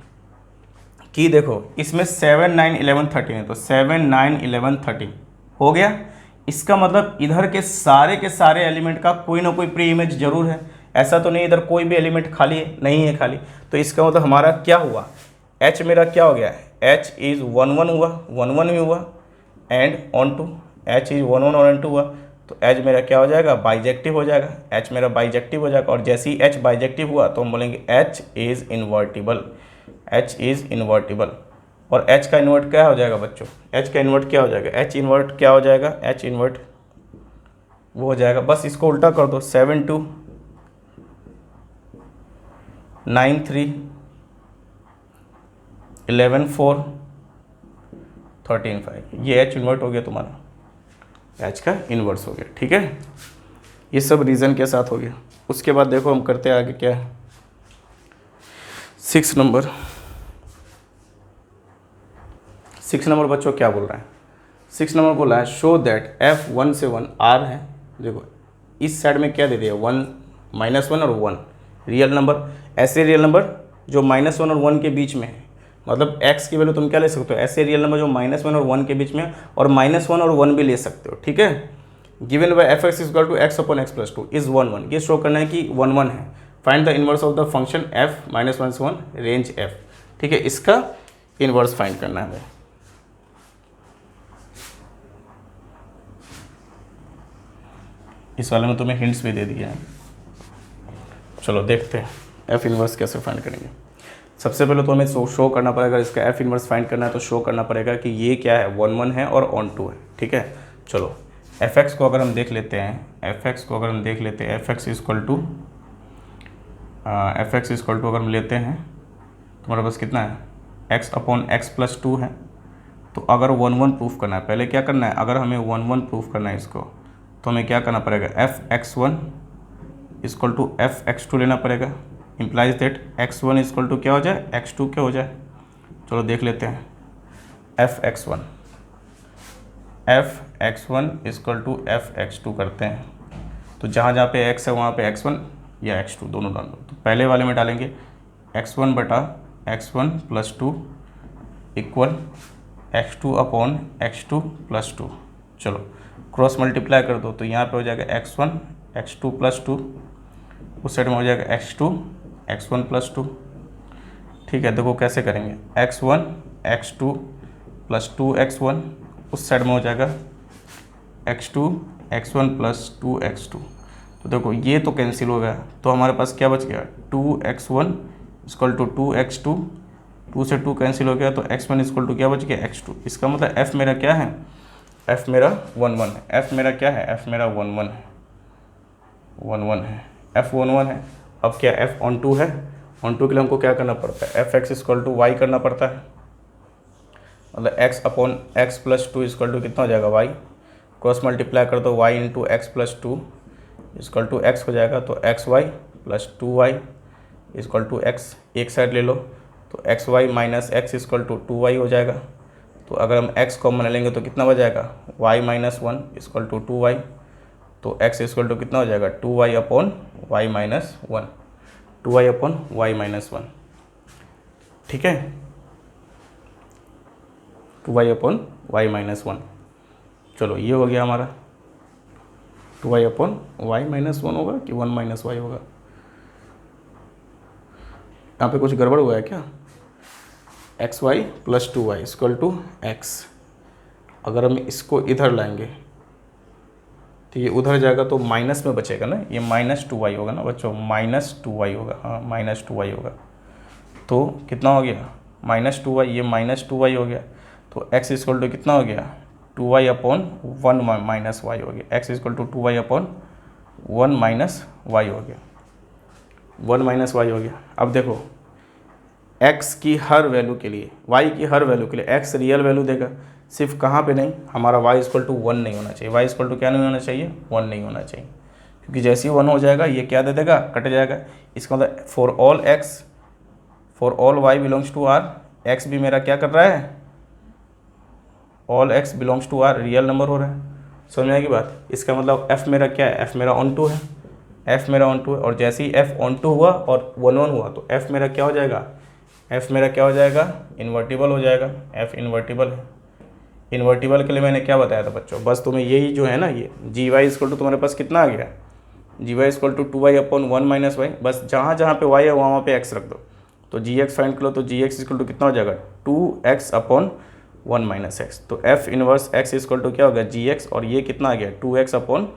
कि देखो इसमें 7 9 11 13 है, तो 7 9 11 13 हो गया। इसका मतलब इधर के सारे एलिमेंट का कोई ना कोई प्री इमेज जरूर है। ऐसा तो नहीं इधर कोई भी एलिमेंट खाली है, नहीं है खाली। तो इसका मतलब हमारा क्या हुआ? H मेरा क्या हो गया? H इज़ 1 1 हुआ, 1 1 भी हुआ, and onto H is 1 1 और ऑन टू हुआ, तो H मेरा क्या हो जाएगा? बाइजेक्टिव हो जाएगा। H मेरा बाइजेक्टिव हो जाएगा, और जैसे ही H बाइजेक्टिव हुआ तो हम बोलेंगे H is invertible, H is invertible. और H का इन्वर्ट क्या हो जाएगा बच्चों? H का इन्वर्ट क्या हो जाएगा? H इन्वर्ट क्या हो जाएगा? H इन्वर्ट वो हो जाएगा, बस इसको उल्टा कर दो, 7 2 9 3 11 4 13 5, ये H इन्वर्ट हो गया तुम्हारा, H का इन्वर्स हो गया। ठीक है, ये सब रीज़न के साथ हो गया। उसके बाद देखो हम करते हैं आगे क्या है। 6 नंबर बच्चों क्या बोल रहा है? 6 नंबर बोला है शो दैट f 1 से 1 r है। देखो इस साइड में क्या दे दिया? 1 -1 और 1 रियल नंबर। ऐसे रियल नंबर जो -1 और 1 के बीच में है, मतलब x की वैल्यू तुम क्या ले सकते हो, ऐसे रियल नंबर जो -1 और 1 के बीच में है, और -1 और 1 भी ले सकते हो, ठीक है। Given by F X equal to X upon X plus 2 is 1 1, ये शो करना है कि 1 1 है। Find the inverse of the function f -1 से 1 रेंज f, ठीक है, इसका इनवर्स फाइंड करना है हमें। इस वाले में तुम्हें हिंट्स भी दे दिया है। चलो देखते हैं एफ इनवर्स कैसे फाइंड करेंगे। सबसे पहले तो हमें शो करना पड़ेगा, इसका एफ इनवर्स फाइंड करना है तो शो करना पड़ेगा कि ये क्या है, 1 1 है और ऑन 2 है, ठीक है। चलो एफ एक्स को अगर हम देख लेते हैं, एफ एक्स इक्वल टू अगर हम लेते हैं तो हमारे पास कितना है, एक्स अपॉन एक्स प्लस 2 है। तो अगर 1 1 प्रूफ करना है, पहले क्या करना है, अगर हमें 1 1 प्रूफ करना है इसको, तो हमें क्या करना पड़ेगा, F X one equal to F X two लेना पड़ेगा। Implies that x1 equal to क्या हो जाए, x2 क्या हो जाए। चलो देख लेते हैं, F X one equal to F X two करते हैं। तो जहाँ जहाँ पे x है वहाँ पे x1 या x2 दोनों डाल दो। तो पहले वाले में डालेंगे x1 बटा x1 plus 2 equal x2 upon x2 plus 2। चलो क्रॉस मल्टीप्लाई कर दो, तो यहाँ पे हो जाएगा x1 x2 प्लस 2, उस साइड में हो जाएगा x1 प्लस 2, ठीक है। देखो कैसे करेंगे, x1 x2 प्लस 2x1, उस साइड में हो जाएगा x1 प्लस 2x2। तो देखो ये तो कैंसिल हो गया, तो हमारे पास क्या बच गया, 2x1 इक्वल टू 2x2, 2 से 2 कैंसिल हो गया, तो x1 इक्वल टू क्या बच गया, x2। इसका मतलब f मेरा क्या है, f मेरा 1 1 है, f मेरा क्या है, f मेरा 1 1 है, 1 1 है, f 1 1 है। अब क्या f ऑन 2 है, ऑन 2 के लिए हमको क्या करना पड़ता है, F X equal to Y करना पड़ता है, मतलब x upon X plus 2 equal to कितना हो जाएगा, y। क्रॉस मल्टीप्लाई कर दो, y into X plus 2 equal to X हो जाएगा, तो X Y plus 2y equal to X, एक साइड ले लो, तो X Y minus X equal to 2y हो जाएगा। तो अगर हम x कॉमन लेंगे तो कितना बच जाएगा, y minus 1 equal to 2y, तो x इक्वल टू कितना हो जाएगा, 2y upon Y minus 1, 2y upon Y minus 1, ठीक है, 2y अपॉन वाई माइनस 1। चलो ये हो गया हमारा, 2y अपॉन वाई माइनस 1 होगा कि 1 माइनस वाई होगा। यहाँ पे कुछ गड़बड़ हुआ है क्या, X Y plus 2y equal to X. अगर हम इसको इधर लाएंगे तो ये उधर जाएगा तो माइनस में बचेगा ना, ये -2y होगा ना बच्चों, -2y होगा, हाँ -2y होगा। तो कितना हो गया, -2y, ये -2y हो गया, तो x इक्वल टू कितना हो गया, 2y अपॉन 1 माइनस वाई हो गया, x equal to 2y upon 1 minus Y हो गया, 1 माइनस वाई हो गया। अब देखो x की हर वैल्यू के लिए, y की हर वैल्यू के लिए x रियल वैल्यू देगा, सिर्फ कहाँ पे नहीं, हमारा y इक्वल टू 1 नहीं होना चाहिए, y इक्वल टू क्या नहीं होना चाहिए, 1 नहीं होना चाहिए, क्योंकि जैसे ही 1 हो जाएगा ये क्या दे देगा, कट जाएगा। इसका मतलब for all y belongs to r, x भी मेरा क्या कर रहा है, all x belongs to r real number हो रहा है, समझ में आएगी बात। इसका मतलब f मेरा क्या है, f मेरा ऑन 2 है, f मेरा ऑन 2 है, और जैसे ही f ऑन 2 हुआ और 1 1 हुआ तो f मेरा क्या हो जाएगा, f मेरा क्या हो जाएगा, इन्वर्टिबल हो जाएगा, f इन्वर्टिबल है। इन्वर्टिबल के लिए मैंने क्या बताया था बच्चों, बस तुम्हें यही जो है ना, ये जी वाई इक्वल टू तुम्हारे पास कितना आ गया, g y equal to 2y upon 1 minus y, बस जहाँ जहाँ पे y है वहाँ पे x रख दो, तो जी एक्स फाइंड करो, तो जी एक्स इक्वल टू कितना हो जाएगा, 2x अपॉन 1 माइनस एक्स। तो f inverse x equal to क्या होगा, जी एक्स, और ये कितना आ गया, 2x अपॉन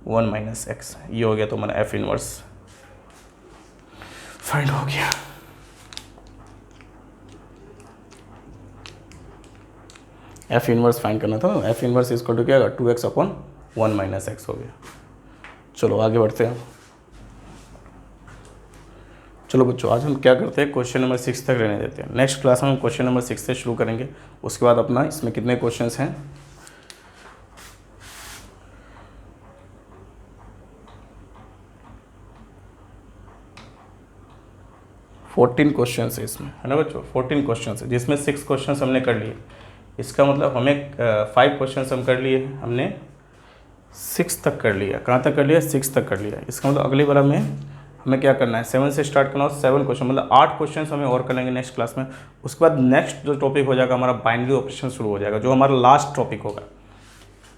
1 माइनस एक्स, ये हो गया तुम्हारा f इनवर्स फाइंड हो गया। एफ इनवर्स फाइंड करना था ना, एफ इनवर्स इक्वल टू क्या होगा, 2x अपॉन 1 माइनस एक्स हो गया। चलो आगे बढ़ते हैं। चलो बच्चों आज हम क्या करते हैं, क्वेश्चन नंबर 6 तक रहने देते हैं, नेक्स्ट क्लास में हम क्वेश्चन नंबर 6 से शुरू करेंगे। उसके बाद अपना इसमें कितने क्वेश्चंस हैं, 14 क्वेश्चन है इसमें, है ना बच्चों, 14 क्वेश्चन है, जिसमें 6 क्वेश्चन हमने कर लिए। इसका मतलब हमें 5 क्वेश्चन हम कर लिए, हमने 6 तक कर लिया, कहाँ तक कर लिया, 6 तक कर लिया। इसका मतलब अगली बार हमें हमें क्या करना है, 7 से स्टार्ट करना हो, 7 क्वेश्चन मतलब 8 क्वेश्चन हमें और कर लेंगे नेक्स्ट क्लास में। उसके बाद नेक्स्ट जो टॉपिक हो जाएगा हमारा बाइनरी ऑपरेशन शुरू हो जाएगा, जो हमारा लास्ट टॉपिक होगा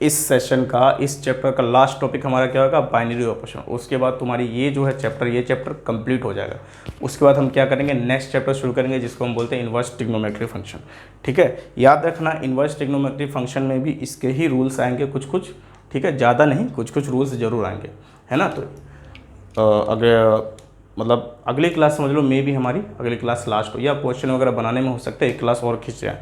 इस सेशन का, इस चैप्टर का लास्ट टॉपिक हमारा क्या होगा, बाइनरी ऑपरेशन। उसके बाद तुम्हारी ये जो है चैप्टर, ये चैप्टर कंप्लीट हो जाएगा। उसके बाद हम क्या करेंगे, नेक्स्ट चैप्टर शुरू करेंगे जिसको हम बोलते हैं इन्वर्स ट्रिग्नोमेट्री फंक्शन। ठीक है, याद रखना इन्वर्स ट्रिग्नोमेट्री फंक्शन में भी इसके ही रूल्स आएंगे कुछ कुछ, ठीक है, ज़्यादा नहीं, कुछ कुछ रूल्स जरूर आएंगे, है ना। तो अगर मतलब अगली क्लास समझ लो, मे भी हमारी अगली क्लास लास्ट हो, या क्वेश्चन वगैरह बनाने में हो सकता है एक क्लास और खींच जाए,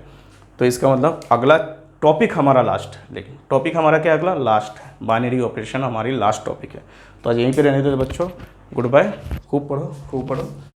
तो इसका मतलब अगला टॉपिक हमारा लास्ट है। लेकिन टॉपिक हमारा क्या अगला लास्ट है, बाइनरी ऑपरेशन हमारी लास्ट टॉपिक है। तो आज यहीं पे रहने दो बच्चों, गुड बाय, खूब पढ़ो खूब पढ़ो।